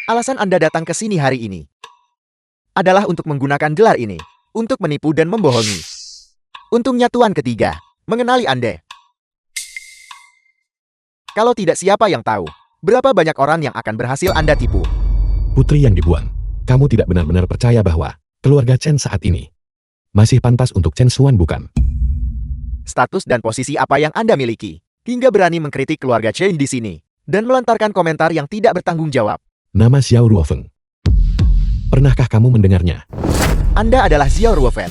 Alasan Anda datang ke sini hari ini adalah untuk menggunakan gelar ini, untuk menipu dan membohongi. Untungnya Tuan ketiga mengenali Anda. Kalau tidak, siapa yang tahu berapa banyak orang yang akan berhasil Anda tipu? Putri yang dibuang. Kamu tidak benar-benar percaya bahwa keluarga Chen saat ini masih pantas untuk Chen Xuan, bukan? Status dan posisi apa yang Anda miliki, hingga berani mengkritik keluarga Chen di sini, dan melontarkan komentar yang tidak bertanggung jawab. Nama Xiao Ruofeng. Pernahkah kamu mendengarnya? Anda adalah Xiao Ruofen.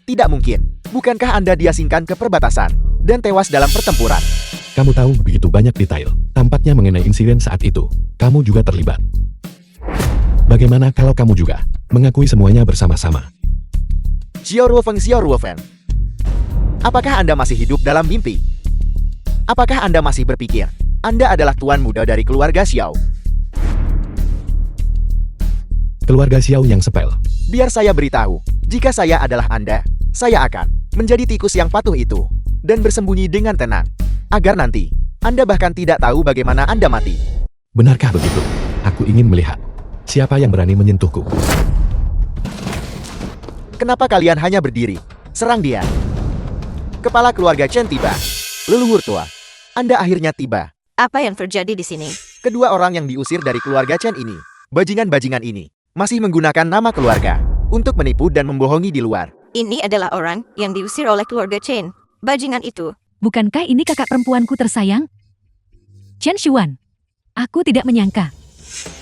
Tidak mungkin. Bukankah Anda diasingkan ke perbatasan dan tewas dalam pertempuran? Kamu tahu begitu banyak detail, tampaknya mengenai insiden saat itu. Kamu juga terlibat. Bagaimana kalau kamu juga mengakui semuanya bersama-sama? Xiao Ruofen. Apakah Anda masih hidup dalam mimpi? Apakah Anda masih berpikir Anda adalah tuan muda dari keluarga Xiao? Keluarga Xiao yang sepel. Biar saya beritahu, jika saya adalah Anda, saya akan menjadi tikus yang patuh itu dan bersembunyi dengan tenang, agar nanti Anda bahkan tidak tahu bagaimana Anda mati. Benarkah begitu? Aku ingin melihat siapa yang berani menyentuhku. Kenapa kalian hanya berdiri? Serang dia. Kepala keluarga Chen tiba. Leluhur tua, Anda akhirnya tiba. Apa yang terjadi di sini? Kedua orang yang diusir dari keluarga Chen ini, bajingan-bajingan ini, masih menggunakan nama keluarga untuk menipu dan membohongi di luar. Ini adalah orang yang diusir oleh keluarga Chen. Bajingan itu. Bukankah ini kakak perempuanku tersayang? Chen Xuan. Aku tidak menyangka.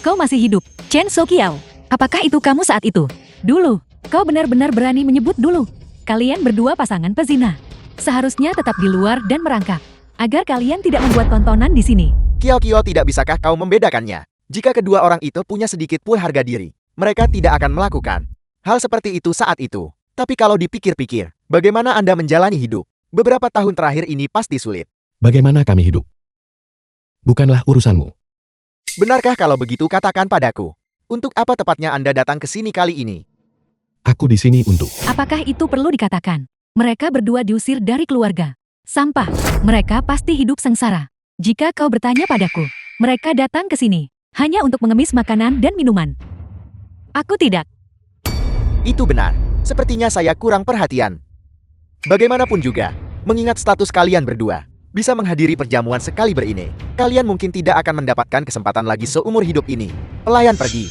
Kau masih hidup. Chen Sokiao. Apakah itu kamu saat itu? Dulu, kau benar-benar berani menyebut dulu. Kalian berdua pasangan pezina. Seharusnya tetap di luar dan merangkak, agar kalian tidak membuat tontonan di sini. Kiao, tidak bisakah kau membedakannya? Jika kedua orang itu punya sedikit pun harga diri, mereka tidak akan melakukan hal seperti itu saat itu. Tapi kalau dipikir-pikir, bagaimana Anda menjalani hidup? Beberapa tahun terakhir ini pasti sulit. Bagaimana kami hidup? Bukanlah urusanmu. Benarkah kalau begitu katakan padaku? Untuk apa tepatnya Anda datang ke sini kali ini? Aku di sini untuk... Apakah itu perlu dikatakan? Mereka berdua diusir dari keluarga. Sampah. Mereka pasti hidup sengsara. Jika kau bertanya padaku, mereka datang ke sini hanya untuk mengemis makanan dan minuman. Aku tidak. Itu benar. Sepertinya saya kurang perhatian. Bagaimanapun juga, mengingat status kalian berdua, bisa menghadiri perjamuan sekaliber ini, kalian mungkin tidak akan mendapatkan kesempatan lagi seumur hidup ini. Pelayan pergi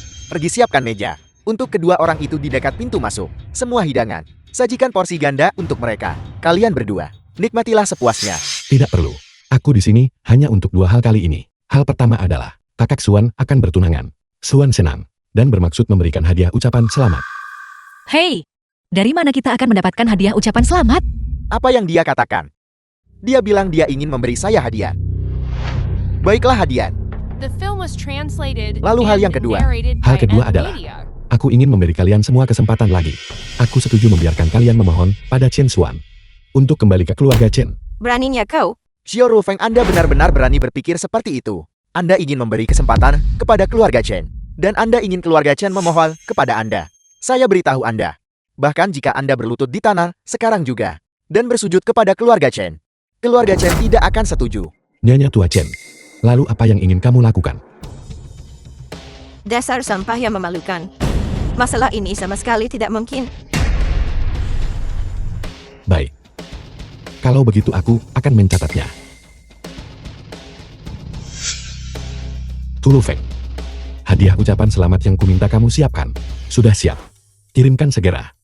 siapkan meja. Untuk kedua orang itu di dekat pintu masuk, semua hidangan. Sajikan porsi ganda untuk mereka. Kalian berdua, nikmatilah sepuasnya. Tidak perlu. Aku di sini hanya untuk 2 hal kali ini. Hal pertama adalah, kakak Xuan akan bertunangan. Xuan senang, dan bermaksud memberikan hadiah ucapan selamat. Hei, dari mana kita akan mendapatkan hadiah ucapan selamat? Apa yang dia katakan? Dia bilang dia ingin memberi saya hadiah. Baiklah hadiah. The film was translated Lalu hal and yang kedua. narrated Hal by kedua adalah, M-Media. aku ingin memberi kalian semua kesempatan lagi. Aku setuju membiarkan kalian memohon pada Chen Xuan untuk kembali ke keluarga Chen. Beraninya kau? Xiao Rufeng, Anda benar-benar berani berpikir seperti itu. Anda ingin memberi kesempatan kepada keluarga Chen. Dan Anda ingin keluarga Chen memohon kepada Anda. Saya beritahu Anda. Bahkan jika Anda berlutut di tanah, sekarang juga, dan bersujud kepada keluarga Chen, keluarga Chen tidak akan setuju. Nyonya tua Chen, lalu apa yang ingin kamu lakukan? Dasar sampah yang memalukan. Masalah ini sama sekali tidak mungkin. Baik. Kalau begitu aku akan mencatatnya. Tu Lufeng. Hadiah ucapan selamat yang kuminta kamu siapkan. Sudah siap. Kirimkan segera.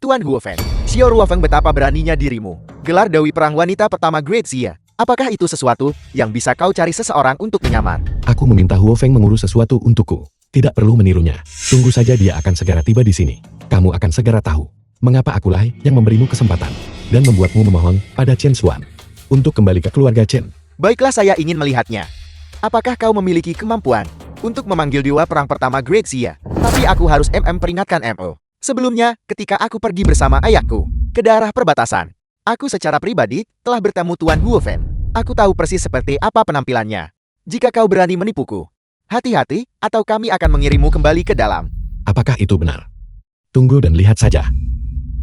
Tuan Huofeng, Xiao Ruofeng betapa beraninya dirimu. Gelar Dewi Perang Wanita pertama Great Xia. Apakah itu sesuatu yang bisa kau cari seseorang untuk menyamar? Aku meminta Huofeng mengurus sesuatu untukku. Tidak perlu menirunya. Tunggu saja dia akan segera tiba di sini. Kamu akan segera tahu mengapa akulah yang memberimu kesempatan dan membuatmu memohon pada Chen Xuan untuk kembali ke keluarga Chen. Baiklah, saya ingin melihatnya. Apakah kau memiliki kemampuan untuk memanggil dewa perang pertama Great Xia? Tapi aku harus peringatkan Mo. Sebelumnya, ketika aku pergi bersama ayahku ke daerah perbatasan, aku secara pribadi telah bertemu Tuan Huofeng. Aku tahu persis seperti apa penampilannya. Jika kau berani menipuku, hati-hati atau kami akan mengirimmu kembali ke dalam. Apakah itu benar? Tunggu dan lihat saja.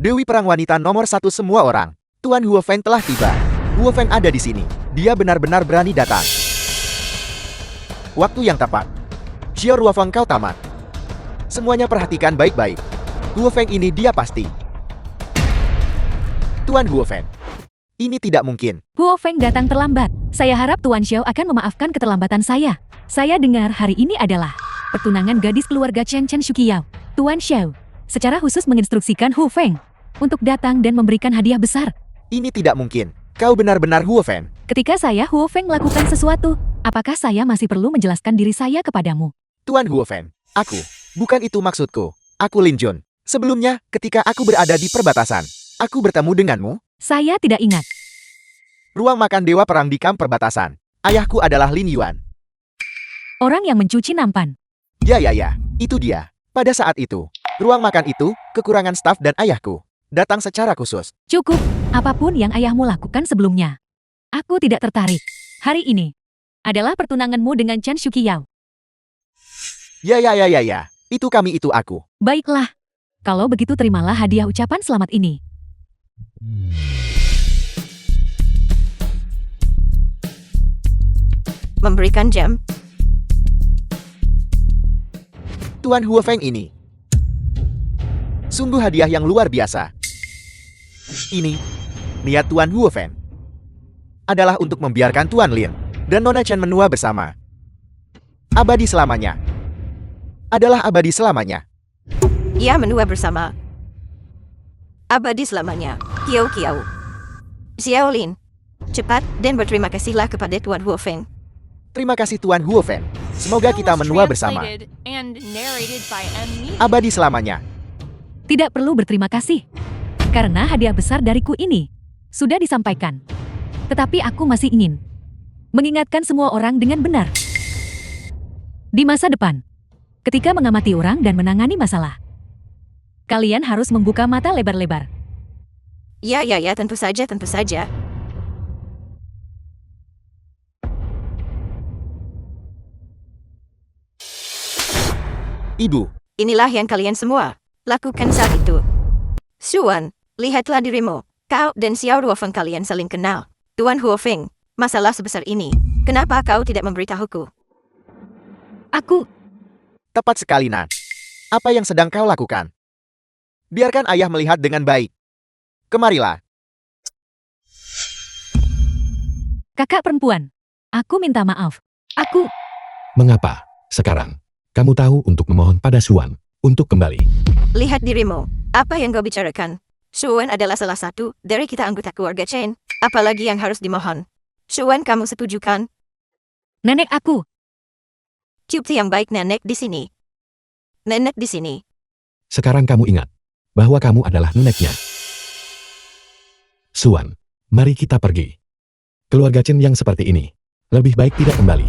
Dewi perang wanita nomor 1 semua orang. Tuan Huofeng telah tiba. Huofeng ada di sini. Dia benar-benar berani datang. Waktu yang tepat. Xiao Ruofeng, kau tamat. Semuanya perhatikan baik-baik. Huofeng ini dia pasti. Tuan Huofeng. Ini tidak mungkin. Huofeng datang terlambat. Saya harap Tuan Xiao akan memaafkan keterlambatan saya. Saya dengar hari ini adalah pertunangan gadis keluarga Chen Shuqiao. Tuan Xiao secara khusus menginstruksikan Huofeng untuk datang dan memberikan hadiah besar. Ini tidak mungkin. Kau benar-benar Huofeng. Ketika saya Huofeng melakukan sesuatu, apakah saya masih perlu menjelaskan diri saya kepadamu? Tuan Huofeng, bukan itu maksudku. Aku Lin Jun. Sebelumnya, ketika aku berada di perbatasan, aku bertemu denganmu. Saya tidak ingat. Ruang makan dewa perang di kamp perbatasan. Ayahku adalah Lin Yuan. Orang yang mencuci nampan. Ya, itu dia. Pada saat itu, ruang makan itu kekurangan staf dan ayahku datang secara khusus. Cukup, apapun yang ayahmu lakukan sebelumnya. Aku tidak tertarik. Hari ini adalah pertunanganmu dengan Chen Shuqiao. Ya. Itu aku. Baiklah. Kalau begitu terimalah hadiah ucapan selamat ini. Memberikan jam. Tuan Huofeng ini sungguh hadiah yang luar biasa. Ini niat Tuan Huofeng adalah untuk membiarkan Tuan Lin dan Nona Chen menua bersama. Abadi selamanya. Adalah abadi selamanya. Ia menua bersama. Abadi selamanya. Kiau. Xiao Lin. Cepat dan berterima kasihlah kepada Tuan Huofeng. Terima kasih Tuan Huofeng. Semoga kita menua bersama. Translated and narrated by M. Media. Abadi selamanya. Tidak perlu berterima kasih. Karena hadiah besar dariku ini sudah disampaikan. Tetapi aku masih ingin mengingatkan semua orang dengan benar. Di masa depan, ketika mengamati orang dan menangani masalah, kalian harus membuka mata lebar-lebar. Ya, tentu saja. Ibu, Inilah yang kalian semua lakukan saat itu. Xuan, lihatlah dirimu. Kau dan Xiao Ruofeng kalian saling kenal. Tuan Huofeng, masalah sebesar ini, kenapa kau tidak memberitahuku? Aku, tepat sekali Nan. Apa yang sedang kau lakukan? Biarkan ayah melihat dengan baik. Kemarilah. kakak perempuan. Aku minta maaf. Aku, Mengapa? Sekarang, kamu tahu untuk memohon pada Xuan untuk kembali. Lihat dirimu. Apa yang kau bicarakan? Xuan adalah salah satu dari kita anggota keluarga Chen. Apalagi yang harus dimohon? Xuan, kamu setuju kan? nenek aku. Cium yang baik nenek di sini. Nenek di sini. Sekarang kamu ingat bahwa kamu adalah neneknya. Xuan, mari kita pergi. Keluarga Chen yang seperti ini lebih baik tidak kembali.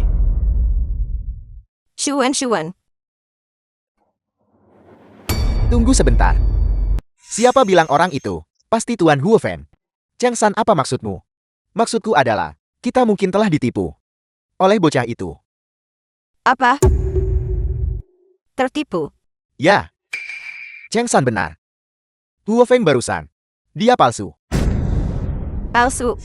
Xuan. Tunggu sebentar. Siapa bilang orang itu? Pasti Tuan Huofeng. Cheng San, apa maksudmu? Maksudku adalah, kita mungkin telah ditipu oleh bocah itu. Apa? Tertipu. Ya. Cheng San benar. Huofeng barusan. Dia palsu. Palsu.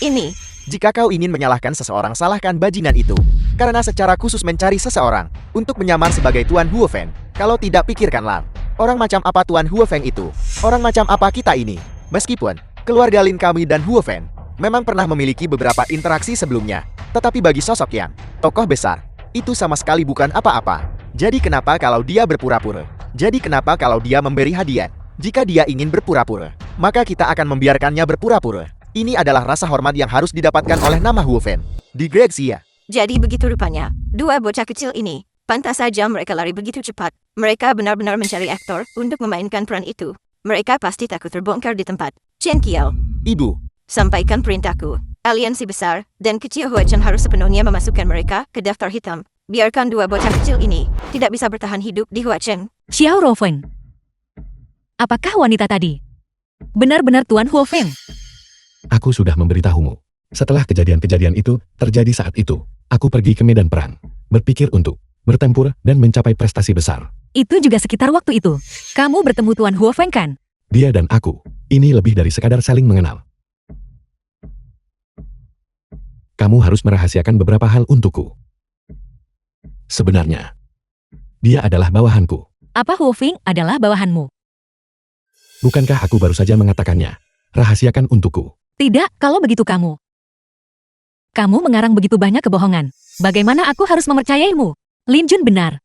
Ini. Jika kau ingin menyalahkan seseorang, salahkan bajingan itu. Karena secara khusus mencari seseorang untuk menyamar sebagai Tuan Huofeng. Kalau tidak, pikirkanlah. Orang macam apa Tuan Huofeng itu? Orang macam apa kita ini? Meskipun keluarga Lin kami dan Huofeng memang pernah memiliki beberapa interaksi sebelumnya, tetapi bagi sosok yang tokoh besar, itu sama sekali bukan apa-apa. Jadi kenapa kalau dia berpura-pura? Jadi kenapa kalau dia memberi hadiah? Jika dia ingin berpura-pura, maka kita akan membiarkannya berpura-pura. Ini adalah rasa hormat yang harus didapatkan oleh nama Huofeng di Great Xia. Jadi begitu rupanya, dua bocah kecil ini, pantas saja mereka lari begitu cepat. Mereka benar-benar mencari aktor untuk memainkan peran itu. Mereka pasti takut terbongkar di tempat. Chen Qiao, Ibu, sampaikan perintahku. Aliansi besar dan kecil Huachen harus sepenuhnya memasukkan mereka ke daftar hitam. Biarkan dua bocah kecil ini tidak bisa bertahan hidup di Huachen. Xiao Ruofeng. Apakah wanita tadi benar-benar Tuan Huofeng? Aku sudah memberitahumu. Setelah kejadian-kejadian itu terjadi saat itu, aku pergi ke medan perang, berpikir untuk bertempur dan mencapai prestasi besar. Itu juga sekitar waktu itu. Kamu bertemu Tuan Huofeng kan? Dia dan aku, ini lebih dari sekadar saling mengenal. Kamu harus merahasiakan beberapa hal untukku. Sebenarnya, dia adalah bawahanku. Apa Huofeng adalah bawahanmu? Bukankah aku baru saja mengatakannya? Rahasiakan untukku. Tidak, kalau begitu kamu. Kamu mengarang begitu banyak kebohongan. Bagaimana aku harus mempercayaimu? Lin Jun benar.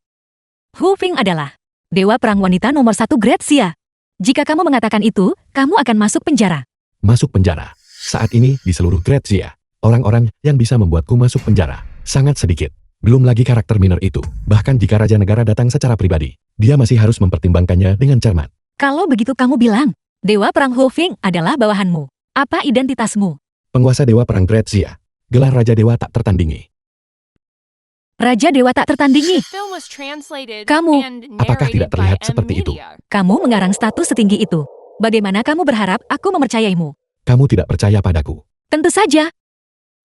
Huofeng adalah dewa perang wanita nomor 1 Great Xia. Jika kamu mengatakan itu, kamu akan masuk penjara. Masuk penjara. Saat ini di seluruh Great Xia, orang-orang yang bisa membuatku masuk penjara sangat sedikit. Belum lagi karakter minor itu. Bahkan jika Raja Negara datang secara pribadi, dia masih harus mempertimbangkannya dengan cermat. Kalau begitu kamu bilang, dewa perang Huofeng adalah bawahanmu. Apa identitasmu? Penguasa dewa perang Great Xia. Gelar Raja Dewa tak tertandingi. Raja dewa tak tertandingi. The film was translated Kamu, and apakah tidak narrated by terlihat M seperti itu? Media. Kamu mengarang status setinggi itu. Bagaimana kamu berharap aku mempercayaimu? Kamu tidak percaya padaku. Tentu saja.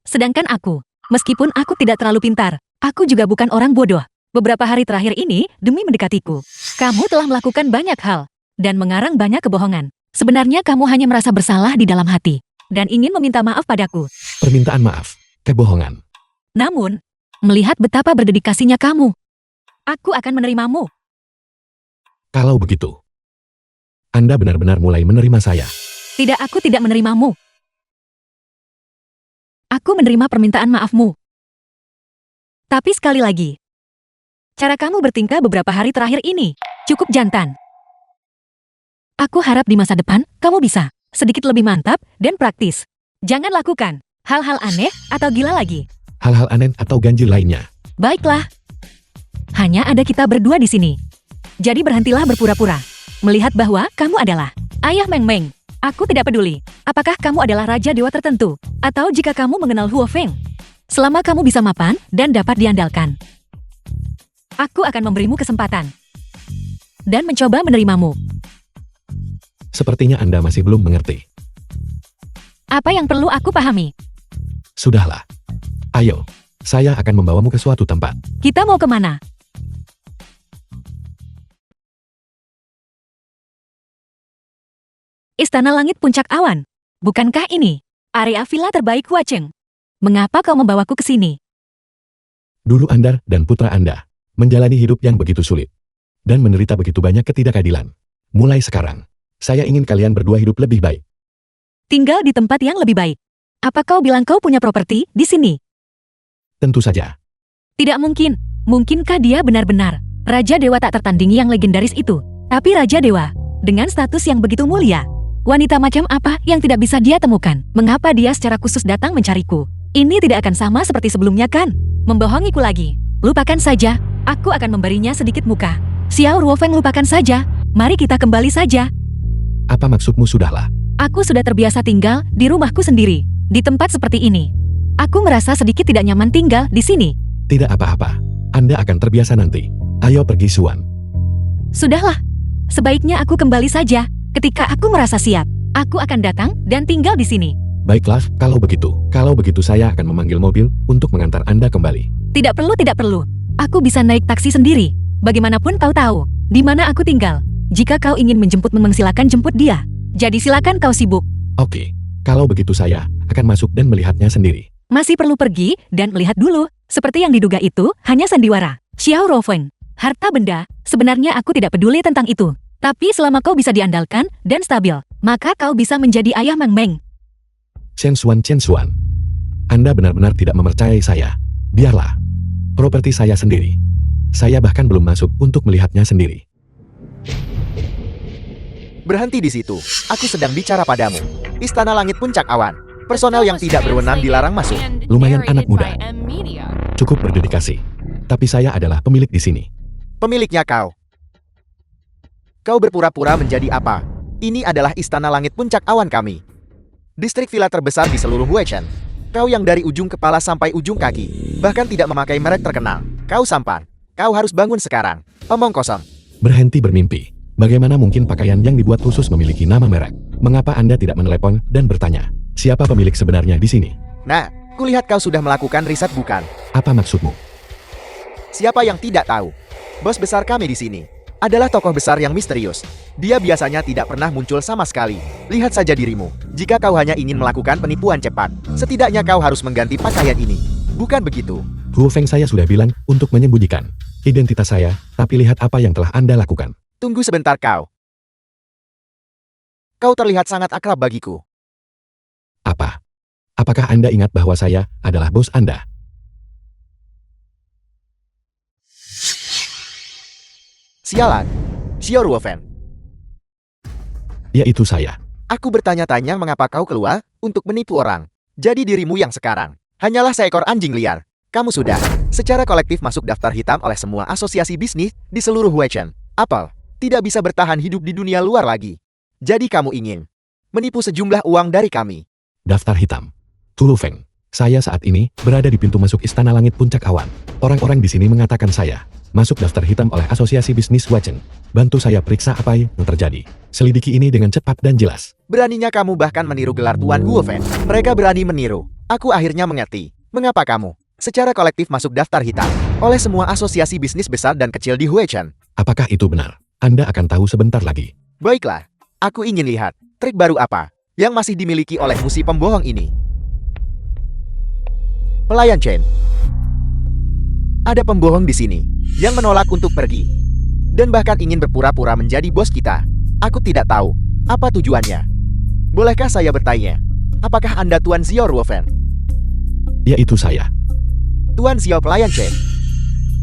Sedangkan aku, meskipun aku tidak terlalu pintar, aku juga bukan orang bodoh. Beberapa hari terakhir ini, demi mendekatiku, kamu telah melakukan banyak hal dan mengarang banyak kebohongan. Sebenarnya kamu hanya merasa bersalah di dalam hati dan ingin meminta maaf padaku. Permintaan maaf. Kebohongan. Namun, melihat betapa berdedikasinya kamu, aku akan menerimamu. Kalau begitu, Anda benar-benar mulai menerima saya. Tidak, aku tidak menerimamu. Aku menerima permintaan maafmu. Tapi sekali lagi, cara kamu bertingkah beberapa hari terakhir ini cukup jantan. Aku harap di masa depan, kamu bisa sedikit lebih mantap dan praktis. Jangan lakukan hal-hal aneh atau gila lagi. Hal-hal aneh atau ganjil lainnya. Baiklah. Hanya ada kita berdua di sini. Jadi berhentilah berpura-pura. Melihat bahwa kamu adalah ayah Meng Meng. Aku tidak peduli. Apakah kamu adalah raja dewa tertentu? Atau jika kamu mengenal Huofeng. Selama kamu bisa mapan dan dapat diandalkan. Aku akan memberimu kesempatan. Dan mencoba menerimamu. Sepertinya Anda masih belum mengerti. Apa yang perlu aku pahami? Sudahlah. Ayo, saya akan membawamu ke suatu tempat. Kita mau kemana? Istana Langit Puncak Awan. Bukankah ini area villa terbaik Huacheng? Mengapa kau membawaku ke sini? Dulu Anda dan putra Anda menjalani hidup yang begitu sulit dan menderita begitu banyak ketidakadilan. Mulai sekarang, saya ingin kalian berdua hidup lebih baik. Tinggal di tempat yang lebih baik. Apa kau bilang kau punya properti di sini? Tentu saja. Tidak mungkin. Mungkinkah dia benar-benar Raja Dewa tak tertandingi yang legendaris itu? Tapi Raja Dewa, dengan status yang begitu mulia, wanita macam apa yang tidak bisa dia temukan? Mengapa dia secara khusus datang mencariku? Ini tidak akan sama seperti sebelumnya kan? Membohongiku lagi. Lupakan saja, aku akan memberinya sedikit muka. Xiao Ruofeng, lupakan saja. Mari kita kembali saja. Apa maksudmu? Sudahlah. Aku sudah terbiasa tinggal di rumahku sendiri, di tempat seperti ini. Aku merasa sedikit tidak nyaman tinggal di sini. Tidak apa-apa. Anda akan terbiasa nanti. Ayo pergi, Suan. Sudahlah. Sebaiknya aku kembali saja. Ketika aku merasa siap, aku akan datang dan tinggal di sini. Baiklah, kalau begitu. Kalau begitu saya akan memanggil mobil untuk mengantar Anda kembali. Tidak perlu, tidak perlu. Aku bisa naik taksi sendiri. Bagaimanapun kau tahu di mana aku tinggal. Jika kau ingin menjemput Memeng, silakan jemput dia. Jadi silakan kau sibuk. Oke. Kalau begitu saya akan masuk dan melihatnya sendiri. Masih perlu pergi dan melihat dulu. Seperti yang diduga itu hanya sandiwara. Xiao Ruofeng, harta benda, sebenarnya aku tidak peduli tentang itu. Tapi selama kau bisa diandalkan dan stabil, maka kau bisa menjadi ayah Meng Meng. Chen Xuan. Anda benar-benar tidak mempercayai saya. Biarlah. Properti saya sendiri. Saya bahkan belum masuk untuk melihatnya sendiri. Berhenti di situ. Aku sedang bicara padamu. Istana Langit Puncak Awan. Personel yang tidak berwenang dilarang masuk. And Lumayan anak narrated muda. by M Media. Cukup berdedikasi. Tapi saya adalah pemilik di sini. Pemiliknya kau. Kau berpura-pura menjadi apa? Ini adalah Istana Langit Puncak Awan kami. Distrik villa terbesar di seluruh Huachen. Kau yang dari ujung kepala sampai ujung kaki, bahkan tidak memakai merek terkenal. Kau sampan. Kau harus bangun sekarang. Omong kosong. Berhenti bermimpi. Bagaimana mungkin pakaian yang dibuat khusus memiliki nama merek? Mengapa Anda tidak menelepon dan bertanya, siapa pemilik sebenarnya di sini? Nah, kulihat kau sudah melakukan riset bukan? Apa maksudmu? Siapa yang tidak tahu? Bos besar kami di sini adalah tokoh besar yang misterius. Dia biasanya tidak pernah muncul sama sekali. Lihat saja dirimu. Jika kau hanya ingin melakukan penipuan cepat, setidaknya kau harus mengganti pakaian ini. Bukan begitu? Hu Feng, saya sudah bilang untuk menyembunyikan identitas saya, tapi lihat apa yang telah Anda lakukan. Tunggu sebentar kau. Kau terlihat sangat akrab bagiku. Apa? Apakah Anda ingat bahwa saya adalah bos Anda? Sialan. Xiao Ruofen. Ya, itu saya. Aku bertanya-tanya mengapa kau keluar untuk menipu orang. Jadi dirimu yang sekarang hanyalah seekor anjing liar. Kamu sudah secara kolektif masuk daftar hitam oleh semua asosiasi bisnis di seluruh Huachen. Apple tidak bisa bertahan hidup di dunia luar lagi. Jadi kamu ingin menipu sejumlah uang dari kami. Daftar hitam. Tulu Feng. Saya saat ini berada di pintu masuk Istana Langit Puncak Awan. Orang-orang di sini mengatakan saya masuk daftar hitam oleh Asosiasi Bisnis Huachen. Bantu saya periksa apa yang terjadi. Selidiki ini dengan cepat dan jelas. Beraninya kamu bahkan meniru gelar Tuan Guofen. Mereka berani meniru. Aku akhirnya mengerti. Mengapa kamu secara kolektif masuk daftar hitam oleh semua asosiasi bisnis besar dan kecil di Huachen? Apakah itu benar? Anda akan tahu sebentar lagi. Baiklah. Aku ingin lihat trik baru apa yang masih dimiliki oleh musi pembohong ini. Pelayan Chen. Ada pembohong di sini yang menolak untuk pergi dan bahkan ingin berpura-pura menjadi bos kita. Aku tidak tahu apa tujuannya. Bolehkah saya bertanya, apakah Anda Tuan Xiao Ruofen? Ya, itu saya. Tuan Xiao pelayan Chen.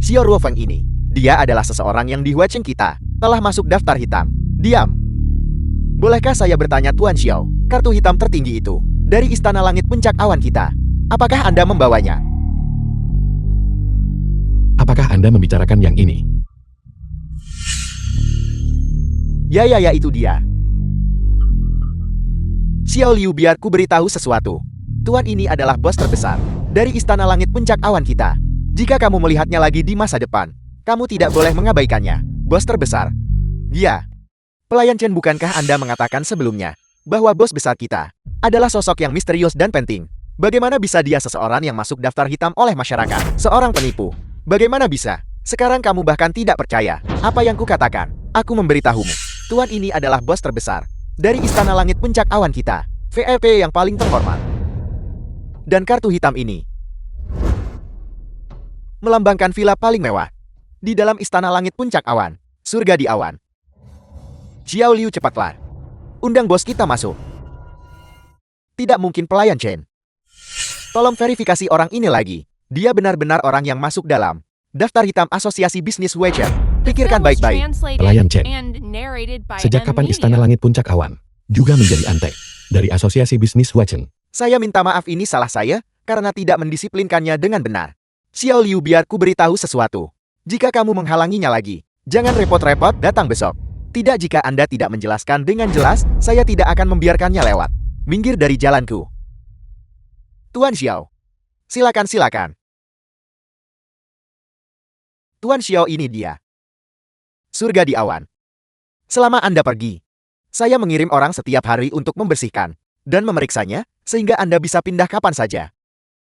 Xiao Ruofeng ini, dia adalah seseorang yang di Huachen kita telah masuk daftar hitam. Diam. Bolehkah saya bertanya Tuan Xiao, kartu hitam tertinggi itu dari Istana Langit Puncak Awan kita, apakah Anda membawanya? Apakah Anda membicarakan yang ini? Ya, itu dia. Xiao Liu, biar ku beritahu sesuatu. Tuan ini adalah bos terbesar dari Istana Langit Puncak Awan kita. Jika kamu melihatnya lagi di masa depan, kamu tidak boleh mengabaikannya. Bos terbesar. Ya. Pelayan Chen, bukankah Anda mengatakan sebelumnya bahwa bos besar kita adalah sosok yang misterius dan penting? Bagaimana bisa dia seseorang yang masuk daftar hitam oleh masyarakat? Seorang penipu. Bagaimana bisa? Sekarang kamu bahkan tidak percaya apa yang kukatakan. Aku memberitahumu. Tuan ini adalah bos terbesar dari Istana Langit Puncak Awan kita. VIP yang paling terhormat. Dan kartu hitam ini melambangkan villa paling mewah di dalam Istana Langit Puncak Awan. Surga di awan. Xiao Liu, cepatlah. Undang bos kita masuk. Tidak mungkin, pelayan Chen. Tolong verifikasi orang ini lagi. Dia benar-benar orang yang masuk dalam daftar hitam Asosiasi Bisnis Huachen. Pikirkan baik-baik. Pelayan Chen. Sejak Sejak kapan Istana Langit Puncak Awan juga menjadi antek dari Asosiasi Bisnis Huachen? Saya minta maaf, ini salah saya karena tidak mendisiplinkannya dengan benar. Xiao Liu, biar ku beritahu sesuatu. Jika kamu menghalanginya lagi, jangan repot-repot datang besok. Tidak, jika Anda tidak menjelaskan dengan jelas, saya tidak akan membiarkannya lewat. Minggir dari jalanku. Tuan Xiao. Silakan. Tuan Xiao, ini dia. Surga di awan. Selama Anda pergi, saya mengirim orang setiap hari untuk membersihkan dan memeriksanya, sehingga Anda bisa pindah kapan saja.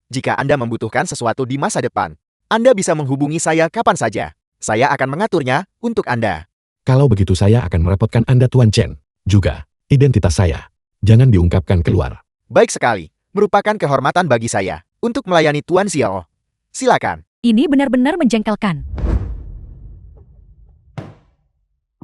Jika Anda membutuhkan sesuatu di masa depan, Anda bisa menghubungi saya kapan saja. Saya akan mengaturnya untuk Anda. Kalau begitu saya akan merepotkan Anda, Tuan Chen. Juga, identitas saya. Jangan diungkapkan keluar. Baik sekali. Merupakan kehormatan bagi saya untuk melayani Tuan Xiao. Silakan. Ini benar-benar menjengkelkan.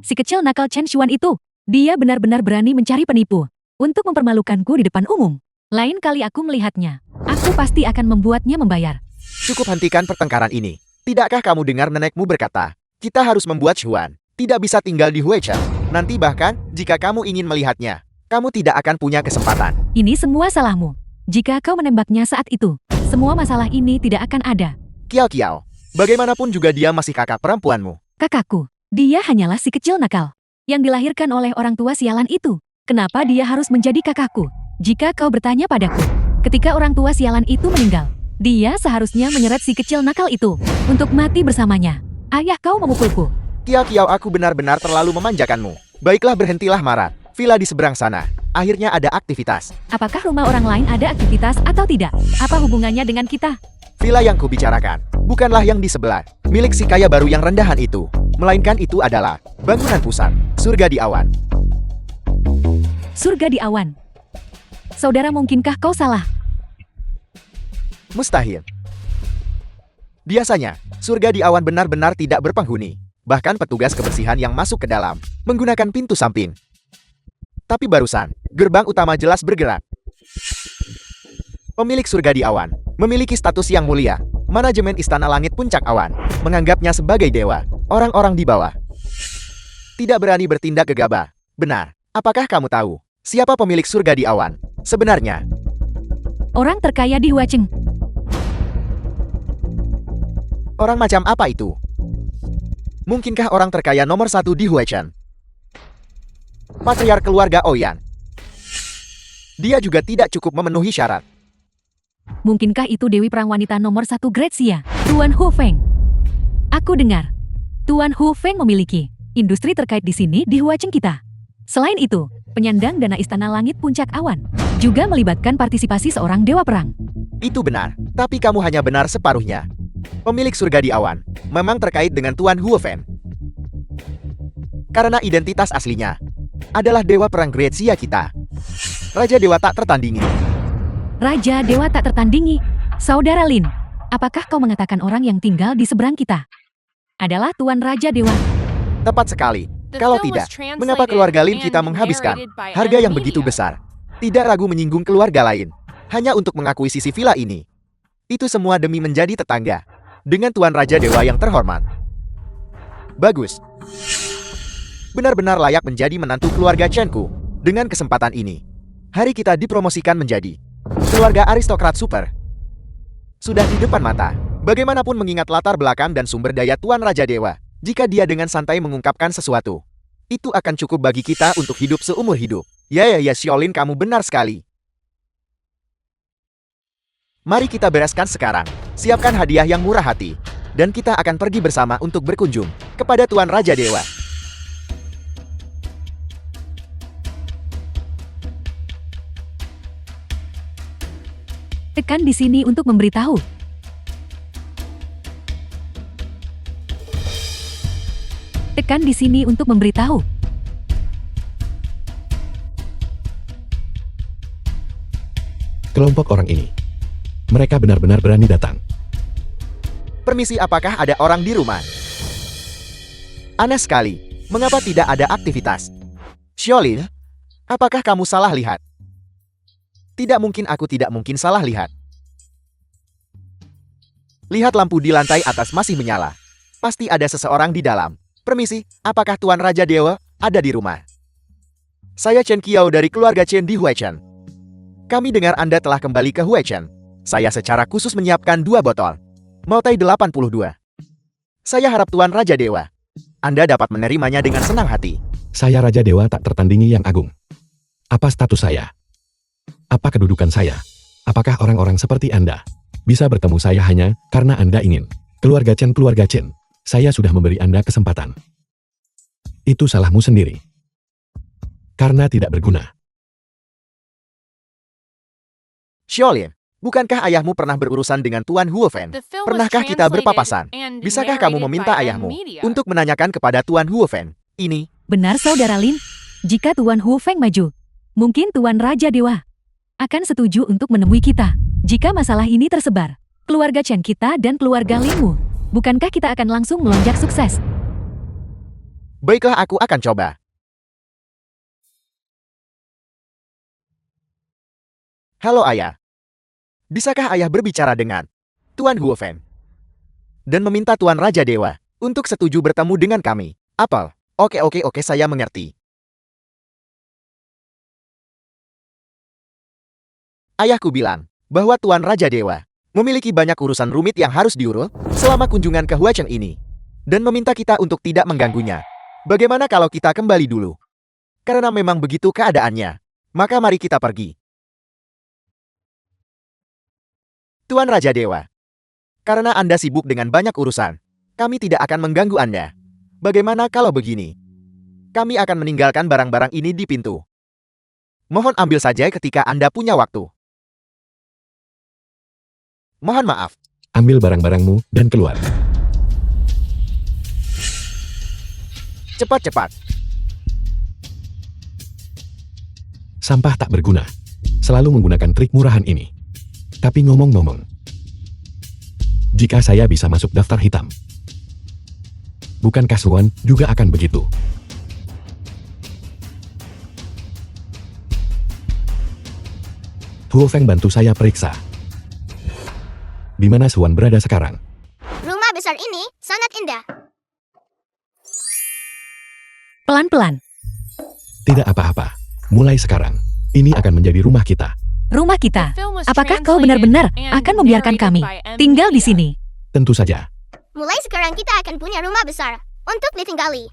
Si kecil nakal Chen Xuan itu. Dia benar-benar berani mencari penipu. Untuk mempermalukanku di depan umum. Lain kali aku melihatnya. Aku pasti akan membuatnya membayar. Cukup hentikan pertengkaran ini. Tidakkah kamu dengar nenekmu berkata, kita harus membuat Xuan tidak bisa tinggal di Huichen. Nanti bahkan, jika kamu ingin melihatnya, kamu tidak akan punya kesempatan. Ini semua salahmu. Jika kau menembaknya saat itu, semua masalah ini tidak akan ada. Kiao Kiao, bagaimanapun juga dia masih kakak perempuanmu. Kakakku, dia hanyalah si kecil nakal. Yang dilahirkan oleh orang tua sialan itu. Kenapa dia harus menjadi kakakku? Jika kau bertanya padaku, ketika orang tua sialan itu meninggal, dia seharusnya menyeret si kecil nakal itu untuk mati bersamanya. Ayah kau memukulku. Kiao Kiao, aku benar-benar terlalu memanjakanmu. Baiklah, berhentilah marah. Villa di seberang sana. Akhirnya ada aktivitas. Apakah rumah orang lain ada aktivitas atau tidak? Apa hubungannya dengan kita? Villa yang kubicarakan bukanlah yang di sebelah, milik si kaya baru yang rendahan itu. Melainkan itu adalah bangunan pusat, surga di awan. Surga di awan. Saudara, mungkinkah kau salah? Mustahil. Biasanya, surga di awan benar-benar tidak berpenghuni. Bahkan petugas kebersihan yang masuk ke dalam menggunakan pintu samping. Tapi barusan, gerbang utama jelas bergerak. Pemilik surga di awan memiliki status yang mulia. Manajemen Istana Langit Puncak Awan menganggapnya sebagai dewa. Orang-orang di bawah tidak berani bertindak gegabah. Benar, apakah kamu tahu siapa pemilik surga di awan sebenarnya? Orang terkaya di Huacheng. Orang macam apa itu? Mungkinkah orang terkaya nomor 1 di Huichen? Patriark keluarga Oyan. Dia juga tidak cukup memenuhi syarat. Mungkinkah itu Dewi Perang Wanita nomor 1 Grazia, Tuan Hu Feng? Aku dengar, Tuan Hu Feng memiliki industri terkait di sini di Huacheng kita. Selain itu, penyandang dana Istana Langit Puncak Awan juga melibatkan partisipasi seorang dewa perang. Itu benar, tapi kamu hanya benar separuhnya. Pemilik surga di awan memang terkait dengan Tuan Hu Feng. Karena identitas aslinya adalah dewa perang Grazia kita. Raja dewa tak tertandingi. Raja dewa tak tertandingi. Saudara Lin, apakah kau mengatakan orang yang tinggal di seberang kita adalah Tuan Raja Dewa? Tepat sekali. The Kalau film was tidak, mengapa translated keluarga Lin and kita menghabiskan narrated by harga M yang begitu Media. besar? Tidak ragu menyinggung keluarga lain, hanya untuk mengakuisisi villa ini. Itu semua demi menjadi tetangga dengan Tuan Raja Dewa yang terhormat. Bagus. Benar-benar layak menjadi menantu keluarga Chenku. Dengan kesempatan ini, hari kita dipromosikan menjadi keluarga aristokrat super. Sudah di depan mata. Bagaimanapun mengingat latar belakang dan sumber daya Tuan Raja Dewa, jika dia dengan santai mengungkapkan sesuatu, itu akan cukup bagi kita untuk hidup seumur hidup. Ya, Xiaolin, kamu benar sekali. Mari kita bereskan sekarang. Siapkan hadiah yang murah hati. Dan kita akan pergi bersama untuk berkunjung kepada Tuan Raja Dewa. Tekan di sini untuk memberitahu. Tekan di sini untuk memberitahu. Kelompok orang ini. Mereka benar-benar berani datang. Permisi, apakah ada orang di rumah? Aneh sekali. Mengapa tidak ada aktivitas? Xiaolin, apakah kamu salah lihat? Tidak mungkin, aku tidak mungkin salah lihat. Lihat, lampu di lantai atas masih menyala. Pasti ada seseorang di dalam. Permisi, apakah Tuan Raja Dewa ada di rumah? Saya Chen Qiao dari keluarga Chen di Huichen. Kami dengar Anda telah kembali ke Huichen. Saya secara khusus menyiapkan 2 botol Moutai 82. Saya harap Tuan Raja Dewa, Anda dapat menerimanya dengan senang hati. Saya Raja Dewa tak tertandingi yang agung. Apa status saya? Apa kedudukan saya? Apakah orang-orang seperti Anda bisa bertemu saya hanya karena Anda ingin? Keluarga Chen, saya sudah memberi Anda kesempatan. Itu salahmu sendiri. Karena tidak berguna. Xiaolin, bukankah ayahmu pernah berurusan dengan Tuan Huofen? The film was Pernahkah kita translated berpapasan? and Bisakah kamu narrated meminta by M ayahmu Media. untuk menanyakan kepada Tuan Huofen? Ini, Benar Saudara Lin, jika Tuan Hu Feng maju, mungkin Tuan Raja Dewa akan setuju untuk menemui kita. Jika masalah ini tersebar, keluarga Chen kita dan keluarga Linmu, bukankah kita akan langsung melonjak sukses? Baiklah, aku akan coba. Halo ayah. Bisakah ayah berbicara dengan Tuan Huofeng? Dan meminta Tuan Raja Dewa untuk setuju bertemu dengan kami. Apel. Oke, saya mengerti. Ayahku bilang bahwa Tuan Raja Dewa memiliki banyak urusan rumit yang harus diurus selama kunjungan ke Huacheng ini. Dan meminta kita untuk tidak mengganggunya. Bagaimana kalau kita kembali dulu? Karena memang begitu keadaannya. Maka mari kita pergi. Tuan Raja Dewa. Karena Anda sibuk dengan banyak urusan, kami tidak akan mengganggu Anda. Bagaimana kalau begini? Kami akan meninggalkan barang-barang ini di pintu. Mohon ambil saja ketika Anda punya waktu. Mohon maaf. Ambil barang-barangmu dan keluar. Cepat-cepat. Sampah tak berguna. Selalu menggunakan trik murahan ini. Tapi ngomong-ngomong, jika saya bisa masuk daftar hitam, bukankah Suan juga akan begitu? Huofeng, bantu saya periksa. Di mana Suan berada sekarang? Rumah besar ini sangat indah. Pelan-pelan. Tidak apa-apa. Mulai sekarang, ini akan menjadi rumah kita. Rumah kita. The film was Apakah kau translated benar-benar and akan membiarkan narrated kami by M. tinggal di Media. sini? Tentu saja. Mulai sekarang kita akan punya rumah besar untuk ditinggali.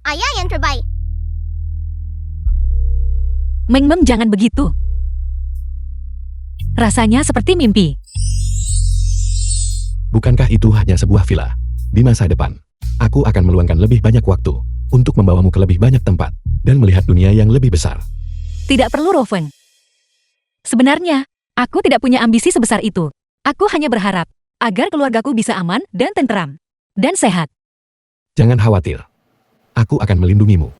Ayah yang terbaik. Meng-meng, jangan begitu. Rasanya seperti mimpi. Bukankah itu hanya sebuah villa? Di masa depan, aku akan meluangkan lebih banyak waktu untuk membawamu ke lebih banyak tempat dan melihat dunia yang lebih besar. Tidak perlu, Roven. Sebenarnya, aku tidak punya ambisi sebesar itu. Aku hanya berharap agar keluargaku bisa aman dan tenteram. Dan sehat. Jangan khawatir. Aku akan melindungimu.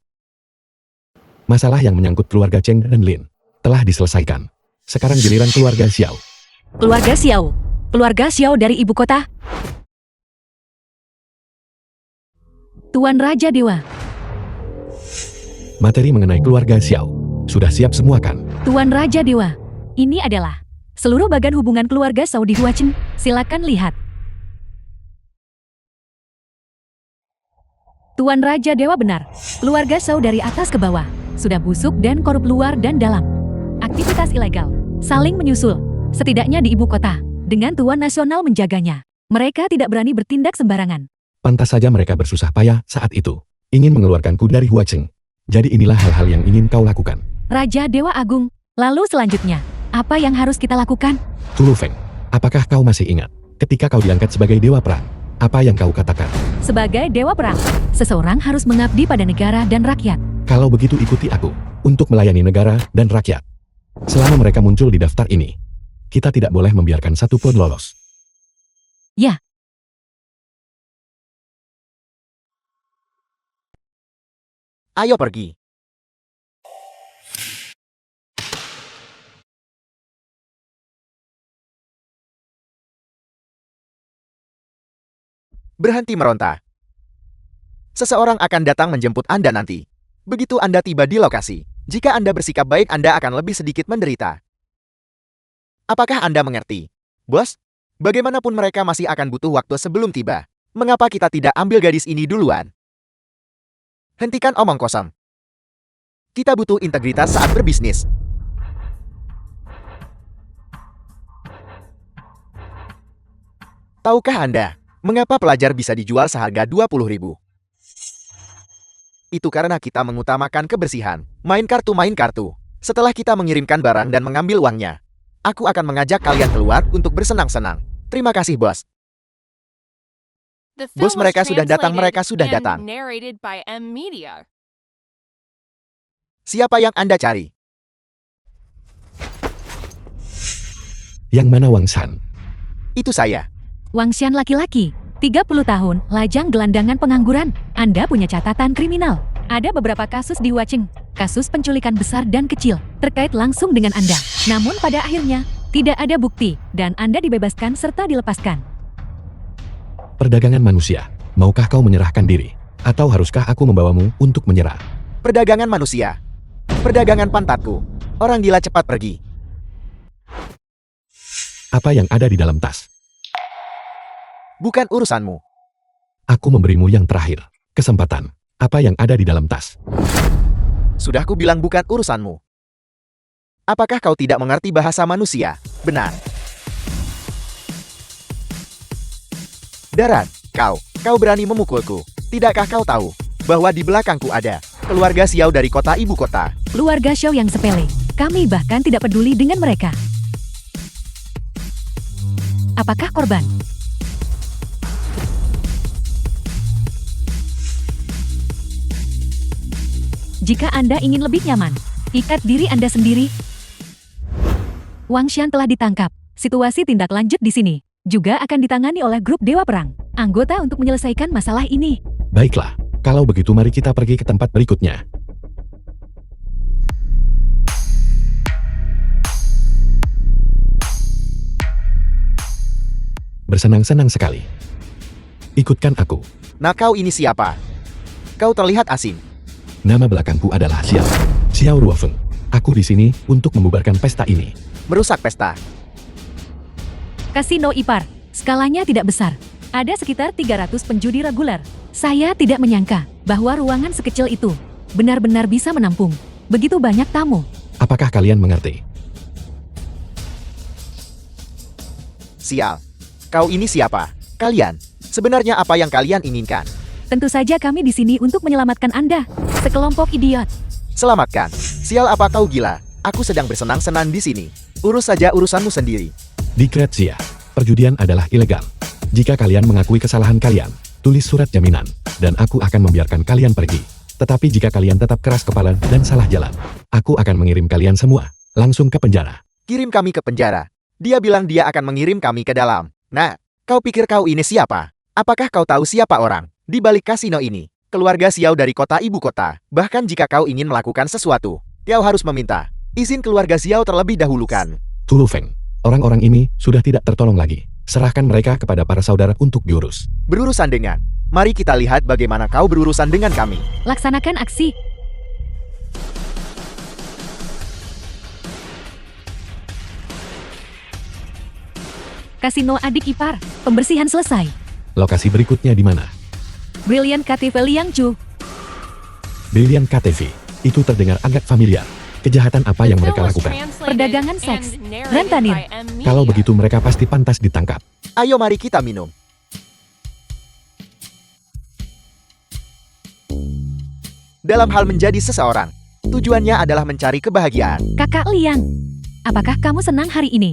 Masalah yang menyangkut keluarga Cheng dan Lin telah diselesaikan. Sekarang giliran keluarga Xiao. Keluarga Xiao. Keluarga Xiao dari ibu kota. Tuan Raja Dewa. Materi mengenai keluarga Xiao sudah siap semua kan? Tuan Raja Dewa. Ini adalah seluruh bagan hubungan keluarga Xiao di Huacheng. Silakan lihat. Tuan Raja Dewa benar. Keluarga Xiao dari atas ke bawah sudah busuk dan korup luar dan dalam. Aktivitas ilegal saling menyusul, setidaknya di ibu kota, dengan Tuan Nasional menjaganya. Mereka tidak berani bertindak sembarangan. Pantas saja mereka bersusah payah saat itu, ingin mengeluarkanku dari Huacheng. Jadi inilah hal-hal yang ingin kau lakukan. Raja Dewa Agung, lalu selanjutnya, apa yang harus kita lakukan? Tu Feng, apakah kau masih ingat ketika kau diangkat sebagai dewa perang? Apa yang kau katakan? Sebagai dewa perang, seseorang harus mengabdi pada negara dan rakyat. Kalau begitu ikuti aku untuk melayani negara dan rakyat. Selama mereka muncul di daftar ini, kita tidak boleh membiarkan satu pun lolos. Ya. Ayo pergi. Berhenti meronta. Seseorang akan datang menjemput Anda nanti. Begitu Anda tiba di lokasi, jika Anda bersikap baik, Anda akan lebih sedikit menderita. Apakah Anda mengerti? Bos, bagaimanapun mereka masih akan butuh waktu sebelum tiba. Mengapa kita tidak ambil gadis ini duluan? Hentikan omong kosong. Kita butuh integritas saat berbisnis. Tahukah Anda, mengapa pelajar bisa dijual seharga 20.000? Itu karena kita mengutamakan kebersihan. Main kartu. Setelah kita mengirimkan barang dan mengambil uangnya, aku akan mengajak kalian keluar untuk bersenang-senang. Terima kasih, bos. The Bos, film was mereka sudah datang, translated mereka sudah and datang. narrated by M. Media. Siapa yang Anda cari? Yang mana Wang Shan? Itu saya. Wang Xian laki-laki, 30 tahun, lajang gelandangan pengangguran. Anda punya catatan kriminal. Ada beberapa kasus di Huacheng, kasus penculikan besar dan kecil, terkait langsung dengan Anda. Namun pada akhirnya, tidak ada bukti, dan Anda dibebaskan serta dilepaskan. Perdagangan manusia. Maukah kau menyerahkan diri? Atau haruskah aku membawamu untuk menyerah? Perdagangan manusia. Perdagangan pantatku. Orang gila cepat pergi. Apa yang ada di dalam tas? Bukan urusanmu. Aku memberimu yang terakhir. Kesempatan. Apa yang ada di dalam tas? Sudah ku bilang bukan urusanmu. Apakah kau tidak mengerti bahasa manusia? Benar. Darat, kau berani memukulku. Tidakkah kau tahu bahwa di belakangku ada keluarga Xiao dari kota ibu kota? Keluarga Xiao yang sepele. Kami bahkan tidak peduli dengan mereka. Apakah korban? Jika Anda ingin lebih nyaman, ikat diri Anda sendiri. Wang Xian telah ditangkap. Situasi tindak lanjut di sini juga akan ditangani oleh grup Dewa Perang, anggota untuk menyelesaikan masalah ini. Baiklah, kalau begitu mari kita pergi ke tempat berikutnya. Bersenang-senang sekali. Ikutkan aku. Nah, kau ini siapa? Kau terlihat asing. Nama belakangku adalah Xiao Ruofeng. Aku di sini untuk membubarkan pesta ini. Merusak pesta. Kasino Ipar, skalanya tidak besar. Ada sekitar 300 penjudi reguler. Saya tidak menyangka bahwa ruangan sekecil itu benar-benar bisa menampung begitu banyak tamu. Apakah kalian mengerti? Sial. Kau ini siapa? Kalian. Sebenarnya apa yang kalian inginkan? Tentu saja kami di sini untuk menyelamatkan Anda, sekelompok idiot. Selamatkan. Sial, apa kau gila? Aku sedang bersenang-senang di sini. Urus saja urusanmu sendiri. Di Kretsia, perjudian adalah ilegal. Jika kalian mengakui kesalahan kalian, tulis surat jaminan, dan aku akan membiarkan kalian pergi. Tetapi jika kalian tetap keras kepala dan salah jalan, aku akan mengirim kalian semua langsung ke penjara. Kirim kami ke penjara. Dia bilang dia akan mengirim kami ke dalam. Nah, kau pikir kau ini siapa? Apakah kau tahu siapa orang di balik kasino ini? Keluarga Xiao dari kota ibu kota. Bahkan jika kau ingin melakukan sesuatu, kau harus meminta izin keluarga Xiao terlebih dahulu kan? Tulu Feng, orang-orang ini sudah tidak tertolong lagi. Serahkan mereka kepada para saudara untuk diurus. Berurusan dengan. Mari kita lihat bagaimana kau berurusan dengan kami. Laksanakan aksi. Kasino adik ipar, pembersihan selesai. Lokasi berikutnya di mana? Brilliant KTV Liangzhu. Brilliant KTV. Itu terdengar agak familiar. Kejahatan apa yang mereka lakukan? Perdagangan seks. Rentenir. Kalau begitu mereka pasti pantas ditangkap. Ayo mari kita minum. Dalam hal menjadi seseorang, tujuannya adalah mencari kebahagiaan. Kakak Liang, apakah kamu senang hari ini?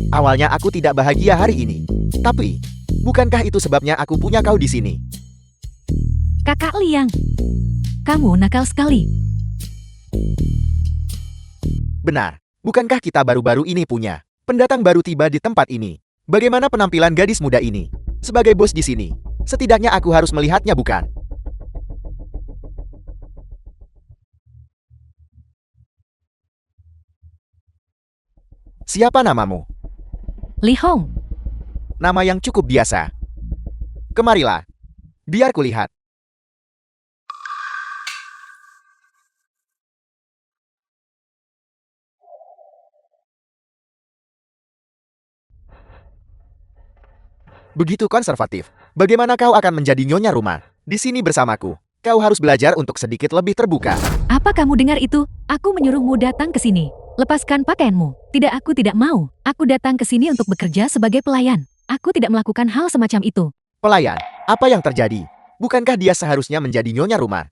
Awalnya aku tidak bahagia hari ini. Tapi, bukankah itu sebabnya aku punya kau di sini? Kakak Liang, kamu nakal sekali. Benar, bukankah kita baru-baru ini punya pendatang baru tiba di tempat ini? Bagaimana penampilan gadis muda ini? Sebagai bos di sini, setidaknya aku harus melihatnya, bukan? Siapa namamu? Li Hong, Nama yang cukup biasa. Kemarilah. Biar kulihat. Begitu konservatif. Bagaimana kau akan menjadi nyonya rumah? Di sini bersamaku. Kau harus belajar untuk sedikit lebih terbuka. apa kamu dengar itu? Aku menyuruhmu datang ke sini. Lepaskan pakaianmu. Tidak, aku tidak mau. Aku datang ke sini untuk bekerja sebagai pelayan. Aku tidak melakukan hal semacam itu. Pelayan, apa yang terjadi? Bukankah dia seharusnya menjadi nyonya rumah?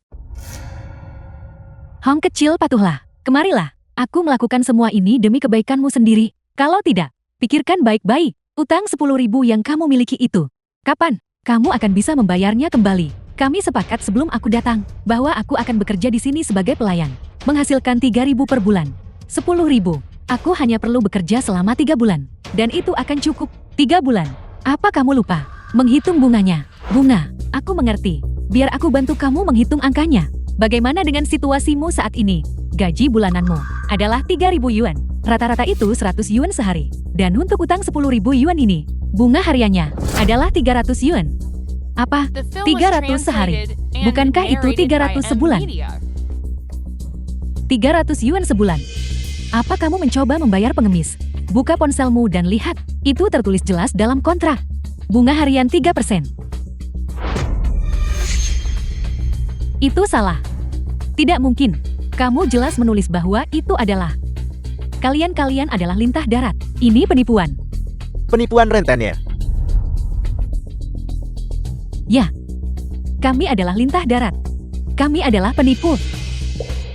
Hong kecil, patuhlah. Kemarilah. Aku melakukan semua ini demi kebaikanmu sendiri. Kalau tidak, pikirkan baik-baik. Utang 10.000 yang kamu miliki itu. Kapan kamu akan bisa membayarnya kembali? Kami sepakat sebelum aku datang bahwa aku akan bekerja di sini sebagai pelayan. Menghasilkan 3.000 per bulan. 10.000. Aku hanya perlu bekerja selama 3 bulan. Dan itu akan cukup. 3 bulan. Apa kamu lupa menghitung bunganya? Bunga, aku mengerti. Biar aku bantu kamu menghitung angkanya. Bagaimana dengan situasimu saat ini? Gaji bulananmu adalah 3.000 yuan. Rata-rata itu 100 yuan sehari. Dan untuk utang 10.000 yuan ini, bunga hariannya adalah 300 yuan. Apa? The film 300 was sehari. translated and Bukankah itu narrated by 300 sebulan? M-Media. 300 yuan sebulan. Apa kamu mencoba membayar pengemis? Buka ponselmu dan lihat. Itu tertulis jelas dalam kontrak. Bunga harian 3%. Itu salah. Tidak mungkin. Kamu jelas menulis bahwa itu adalah. Kalian adalah lintah darat. Ini penipuan. Penipuan rentenir. Ya. Kami adalah lintah darat. Kami adalah penipu.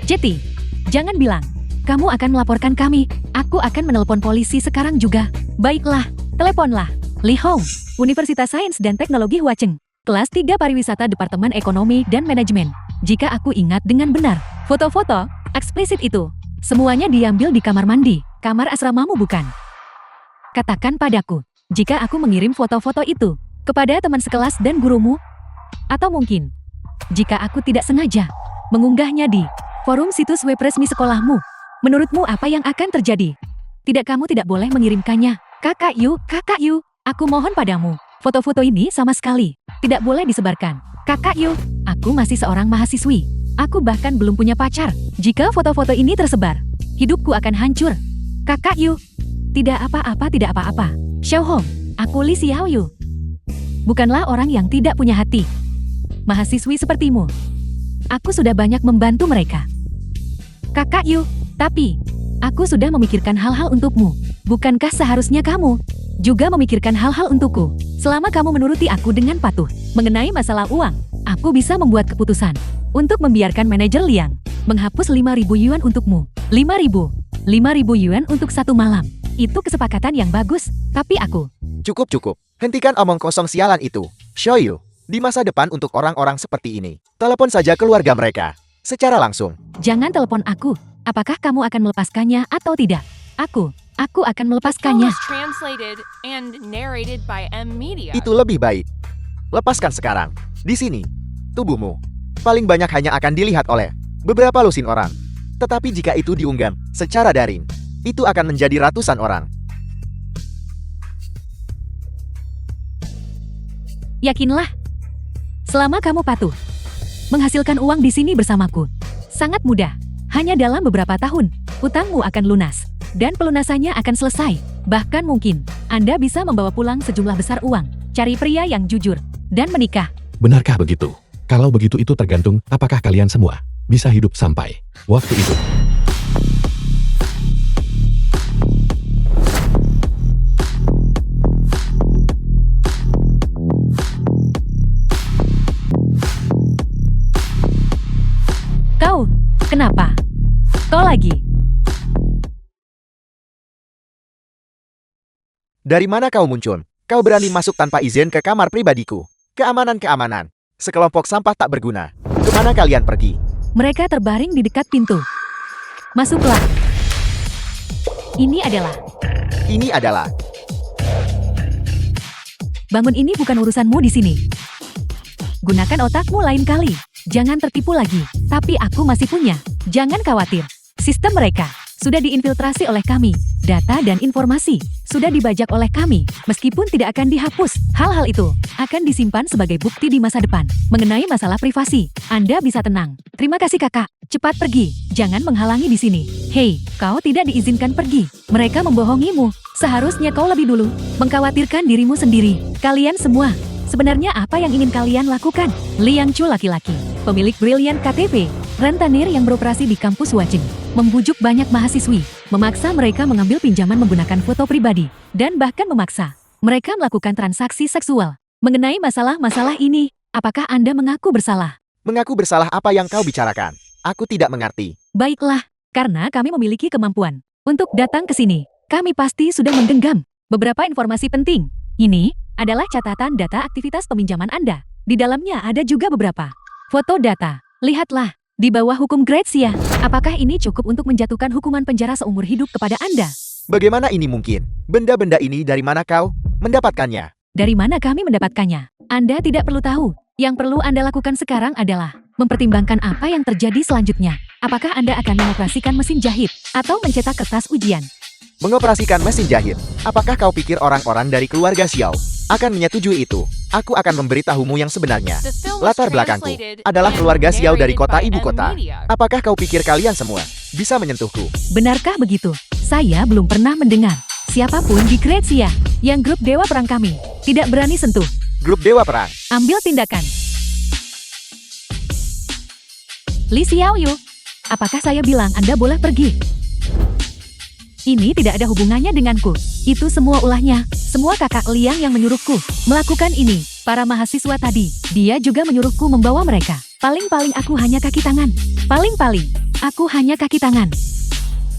Jetty, jangan bilang. Kamu akan melaporkan kami. Aku akan menelpon polisi sekarang juga. Baiklah, teleponlah. Li Hong, Universitas Sains dan Teknologi Huacheng. Kelas 3 Pariwisata Departemen Ekonomi dan Manajemen. Jika aku ingat dengan benar, foto-foto eksplisit itu semuanya diambil di kamar mandi, kamar asramamu bukan? Katakan padaku, jika aku mengirim foto-foto itu kepada teman sekelas dan gurumu, atau mungkin jika aku tidak sengaja mengunggahnya di forum situs web resmi sekolahmu, menurutmu apa yang akan terjadi? Kamu tidak boleh mengirimkannya. Kakak Yu, aku mohon padamu, foto-foto ini sama sekali tidak boleh disebarkan. Kakak Yu, aku masih seorang mahasiswi. Aku bahkan belum punya pacar. Jika foto-foto ini tersebar, hidupku akan hancur. Kakak Yu, tidak apa-apa. Xiao Hong, aku Li Xiaoyu. Bukanlah orang yang tidak punya hati. Mahasiswi sepertimu. Aku sudah banyak membantu mereka. Kakak Yu, tapi aku sudah memikirkan hal-hal untukmu. Bukankah seharusnya kamu juga memikirkan hal-hal untukku? Selama kamu menuruti aku dengan patuh mengenai masalah uang, aku bisa membuat keputusan untuk membiarkan manajer Liang menghapus 5.000 yuan untukmu. 5.000 yuan untuk satu malam. Itu kesepakatan yang bagus, tapi aku. Cukup. Hentikan omong kosong sialan itu. Xiaoyu, di masa depan untuk orang-orang seperti ini, telepon saja keluarga mereka secara langsung. Jangan telepon aku. Apakah kamu akan melepaskannya atau tidak? Aku akan The film melepaskannya. was translated and narrated by M-Media. Itu lebih baik. Lepaskan sekarang. Di sini, tubuhmu paling banyak hanya akan dilihat oleh beberapa lusin orang. Tetapi jika itu diunggah secara daring, itu akan menjadi ratusan orang. Yakinlah. Selama kamu patuh, menghasilkan uang di sini bersamaku. Sangat mudah. Hanya dalam beberapa tahun, utangmu akan lunas. Dan pelunasannya akan selesai. Bahkan mungkin, Anda bisa membawa pulang sejumlah besar uang. Cari pria yang jujur. Dan menikah. Benarkah begitu? Kalau begitu itu tergantung apakah kalian semua bisa hidup sampai waktu itu. Kau, kenapa? Kau lagi? Dari mana kau muncul? Kau berani masuk tanpa izin ke kamar pribadiku. Keamanan. Sekelompok sampah tak berguna. Kemana kalian pergi? Mereka terbaring di dekat pintu. Masuklah. Ini adalah. Bangun, ini bukan urusanmu di sini. Gunakan otakmu lain kali. Jangan tertipu lagi. Tapi aku masih punya. Jangan khawatir. Sistem mereka sudah diinfiltrasi oleh kami. Data dan informasi sudah dibajak oleh kami. Meskipun tidak akan dihapus, hal-hal itu akan disimpan sebagai bukti di masa depan. Mengenai masalah privasi, Anda bisa tenang. Terima kasih kakak. Cepat pergi. Jangan menghalangi di sini. Hei, kau tidak diizinkan pergi. Mereka membohongimu. Seharusnya kau lebih dulu mengkhawatirkan dirimu sendiri. Kalian semua, sebenarnya apa yang ingin kalian lakukan? Liang Chu laki-laki, pemilik Brilliant KTP, rentenir yang beroperasi di kampus Huacheng, membujuk banyak mahasiswi, memaksa mereka mengambil pinjaman menggunakan foto pribadi, dan bahkan memaksa mereka melakukan transaksi seksual. Mengenai masalah-masalah ini, apakah Anda mengaku bersalah? Mengaku bersalah apa yang kau bicarakan? Aku tidak mengerti. Baiklah, karena kami memiliki kemampuan untuk datang ke sini. Kami pasti sudah menggenggam beberapa informasi penting. Ini adalah catatan data aktivitas peminjaman Anda. Di dalamnya ada juga beberapa foto data. Lihatlah, di bawah hukum Grazia. Apakah ini cukup untuk menjatuhkan hukuman penjara seumur hidup kepada Anda? Bagaimana ini mungkin? Benda-benda ini dari mana kau mendapatkannya? Dari mana kami mendapatkannya? Anda tidak perlu tahu. Yang perlu Anda lakukan sekarang adalah mempertimbangkan apa yang terjadi selanjutnya. Apakah Anda akan mengoperasikan mesin jahit atau mencetak kertas ujian? Mengoperasikan mesin jahit. Apakah kau pikir orang-orang dari keluarga Xiao akan menyetujui itu? Aku akan memberitahumu yang sebenarnya. The film was Latar belakangku translated adalah and keluarga Xiao dari narrated kota by ibu M kota. Media. Apakah kau pikir kalian semua bisa menyentuhku? Benarkah begitu? Saya belum pernah mendengar. Siapapun di Kreasia, yang grup Dewa Perang kami, tidak berani sentuh. Grup Dewa Perang. Ambil tindakan. Li Xiaoyu, apakah saya bilang Anda boleh pergi? Ini tidak ada hubungannya denganku. Itu semua ulahnya. Semua kakak Liang yang menyuruhku melakukan ini. Para mahasiswa tadi, dia juga menyuruhku membawa mereka. Paling-paling aku hanya kaki tangan. Paling-paling, aku hanya kaki tangan.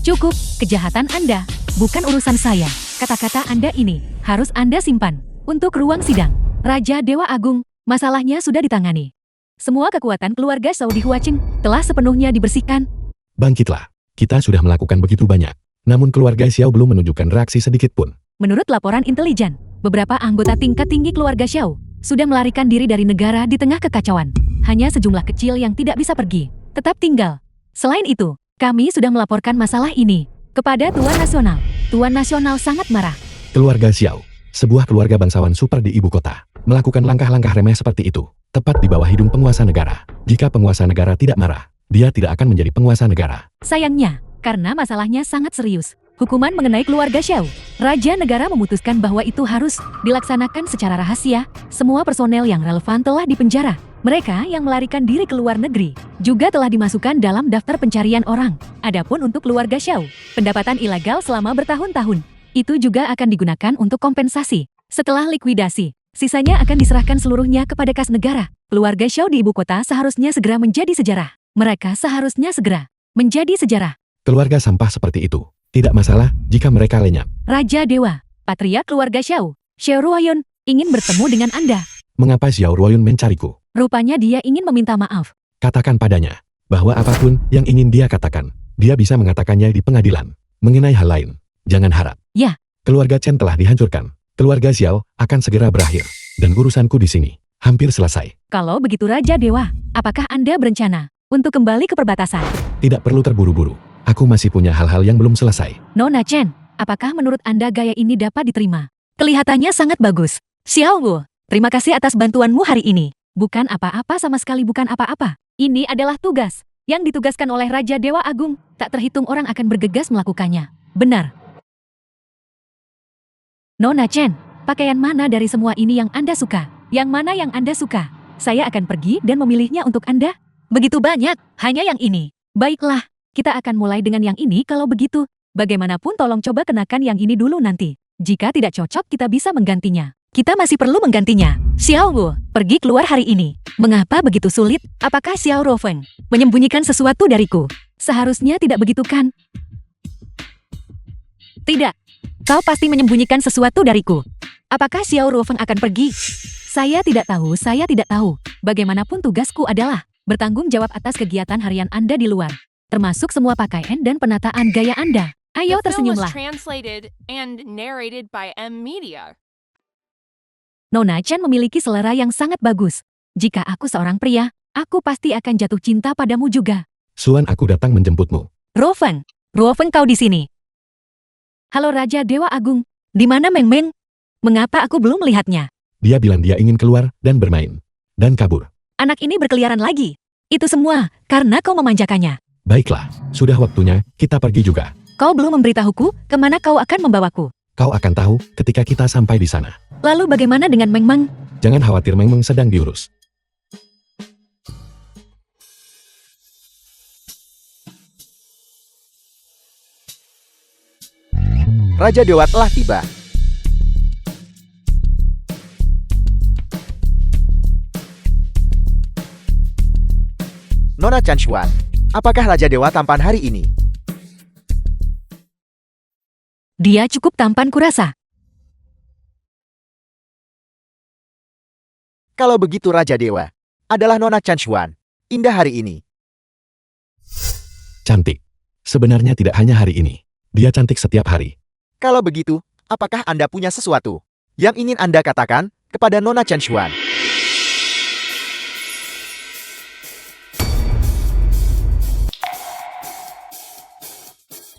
Cukup, kejahatan Anda, bukan urusan saya. Kata-kata Anda ini harus Anda simpan untuk ruang sidang. Raja Dewa Agung, masalahnya sudah ditangani. Semua kekuatan keluarga Saudi Huacheng telah sepenuhnya dibersihkan. Bangkitlah. Kita sudah melakukan begitu banyak. Namun keluarga Xiao belum menunjukkan reaksi sedikit pun. Menurut laporan intelijen, beberapa anggota tingkat tinggi keluarga Xiao sudah melarikan diri dari negara di tengah kekacauan. Hanya sejumlah kecil yang tidak bisa pergi, tetap tinggal. Selain itu, kami sudah melaporkan masalah ini kepada Tuan Nasional. Tuan Nasional sangat marah. Keluarga Xiao, sebuah keluarga bangsawan super di ibu kota, melakukan langkah-langkah remeh seperti itu, tepat di bawah hidung penguasa negara. Jika penguasa negara tidak marah, dia tidak akan menjadi penguasa negara. Sayangnya, karena masalahnya sangat serius, hukuman mengenai keluarga Xiao, Raja Negara memutuskan bahwa itu harus dilaksanakan secara rahasia. Semua personel yang relevan telah dipenjara. Mereka yang melarikan diri ke luar negeri juga telah dimasukkan dalam daftar pencarian orang. Adapun untuk keluarga Xiao, pendapatan ilegal selama bertahun-tahun, itu juga akan digunakan untuk kompensasi. Setelah likuidasi, sisanya akan diserahkan seluruhnya kepada kas negara. Keluarga Xiao di ibu kota seharusnya segera menjadi sejarah. Mereka seharusnya segera menjadi sejarah. Keluarga sampah seperti itu, tidak masalah jika mereka lenyap. Raja Dewa, patriark keluarga Xiao, Xiao Ruoyun, ingin bertemu dengan Anda. Mengapa Xiao Ruoyun mencariku? Rupanya dia ingin meminta maaf. Katakan padanya, bahwa apapun yang ingin dia katakan, dia bisa mengatakannya di pengadilan. Mengenai hal lain, jangan harap. Ya. Keluarga Chen telah dihancurkan. Keluarga Xiao akan segera berakhir. Dan urusanku di sini, hampir selesai. Kalau begitu Raja Dewa, apakah Anda berencana untuk kembali ke perbatasan? Tidak perlu terburu-buru. Aku masih punya hal-hal yang belum selesai. Nona Chen, apakah menurut Anda gaya ini dapat diterima? Kelihatannya sangat bagus. Xiao Wu, terima kasih atas bantuanmu hari ini. Bukan apa-apa, sama sekali bukan apa-apa. Ini adalah tugas yang ditugaskan oleh Raja Dewa Agung. Tak terhitung orang akan bergegas melakukannya. Benar. Nona Chen, pakaian mana dari semua ini yang Anda suka? Yang mana yang Anda suka? Saya akan pergi dan memilihnya untuk Anda. Begitu banyak, hanya yang ini. Baiklah, kita akan mulai dengan yang ini kalau begitu. Bagaimanapun tolong coba kenakan yang ini dulu nanti. Jika tidak cocok kita bisa menggantinya. Kita masih perlu menggantinya. Xiao Wu, pergi keluar hari ini. Mengapa begitu sulit? Apakah Xiao Ruofeng menyembunyikan sesuatu dariku? Seharusnya tidak begitu kan? Tidak. Kau pasti menyembunyikan sesuatu dariku. Apakah Xiao Ruofeng akan pergi? Saya tidak tahu. Bagaimanapun tugasku adalah bertanggung jawab atas kegiatan harian Anda di luar. Termasuk semua pakaian dan penataan gaya Anda. Ayo The film was tersenyumlah. translated and narrated by M Media. Nona Chen memiliki selera yang sangat bagus. Jika aku seorang pria, aku pasti akan jatuh cinta padamu juga. Suan, aku datang menjemputmu. Ruofeng kau di sini. Halo Raja Dewa Agung, di mana Meng Meng? Mengapa aku belum melihatnya? Dia bilang dia ingin keluar dan bermain. Dan kabur. Anak ini berkeliaran lagi. Itu semua karena kau memanjakannya. Baiklah, sudah waktunya kita pergi juga. Kau belum memberitahuku kemana kau akan membawaku. Kau akan tahu ketika kita sampai di sana. Lalu bagaimana dengan Meng Meng? Jangan khawatir, Meng Meng sedang diurus. Raja Dewa telah tiba. Nona Chan Xuan, apakah Raja Dewa tampan hari ini? Dia cukup tampan kurasa. Kalau begitu Raja Dewa adalah Nona Chan Xuan. Indah hari ini. Cantik. Sebenarnya tidak hanya hari ini. Dia cantik setiap hari. Kalau begitu, apakah Anda punya sesuatu yang ingin Anda katakan kepada Nona Chan Xuan?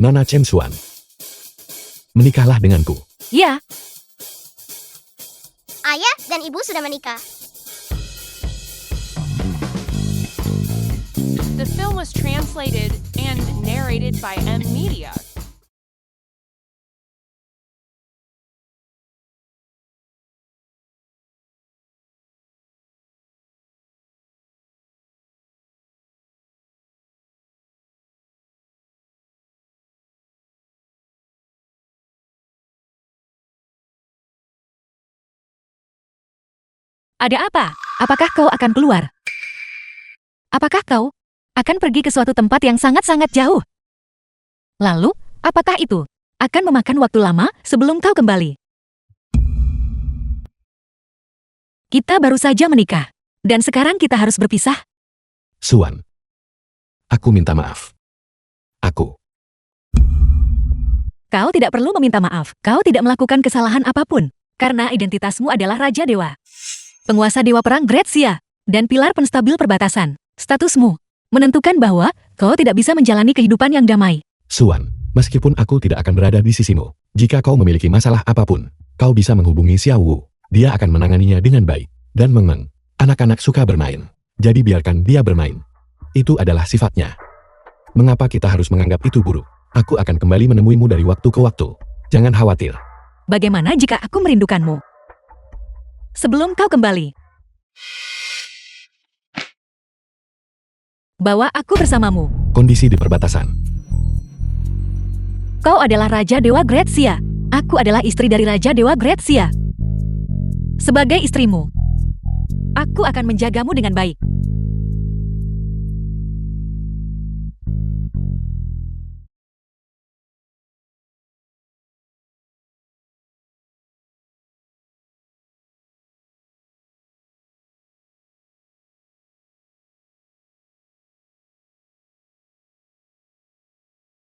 Nona Chen Xuan, menikahlah denganku. Ya, Ayah, dan ibu sudah menikah. The film was translated and narrated by M Media. Ada apa? Apakah kau akan keluar? Apakah kau akan pergi ke suatu tempat yang sangat-sangat jauh? Lalu, apakah itu akan memakan waktu lama sebelum kau kembali? Kita baru saja menikah, dan sekarang kita harus berpisah. Suan. Aku minta maaf. Kau tidak perlu meminta maaf. Kau tidak melakukan kesalahan apapun, karena identitasmu adalah Raja Dewa. Penguasa Dewa Perang Gretsia, dan pilar penstabil perbatasan. Statusmu menentukan bahwa kau tidak bisa menjalani kehidupan yang damai. Suan, meskipun aku tidak akan berada di sisimu, jika kau memiliki masalah apapun, kau bisa menghubungi Xiao Wu. Dia akan menanganinya dengan baik. Dan Meng, anak-anak suka bermain. Jadi biarkan dia bermain. Itu adalah sifatnya. Mengapa kita harus menganggap itu buruk? Aku akan kembali menemuimu dari waktu ke waktu. Jangan khawatir. Bagaimana jika aku merindukanmu? Sebelum kau kembali, bawa aku bersamamu. Kondisi di perbatasan. Kau adalah Raja Dewa Gretsia. Aku adalah istri dari Raja Dewa Gretsia. Sebagai istrimu, aku akan menjagamu dengan baik.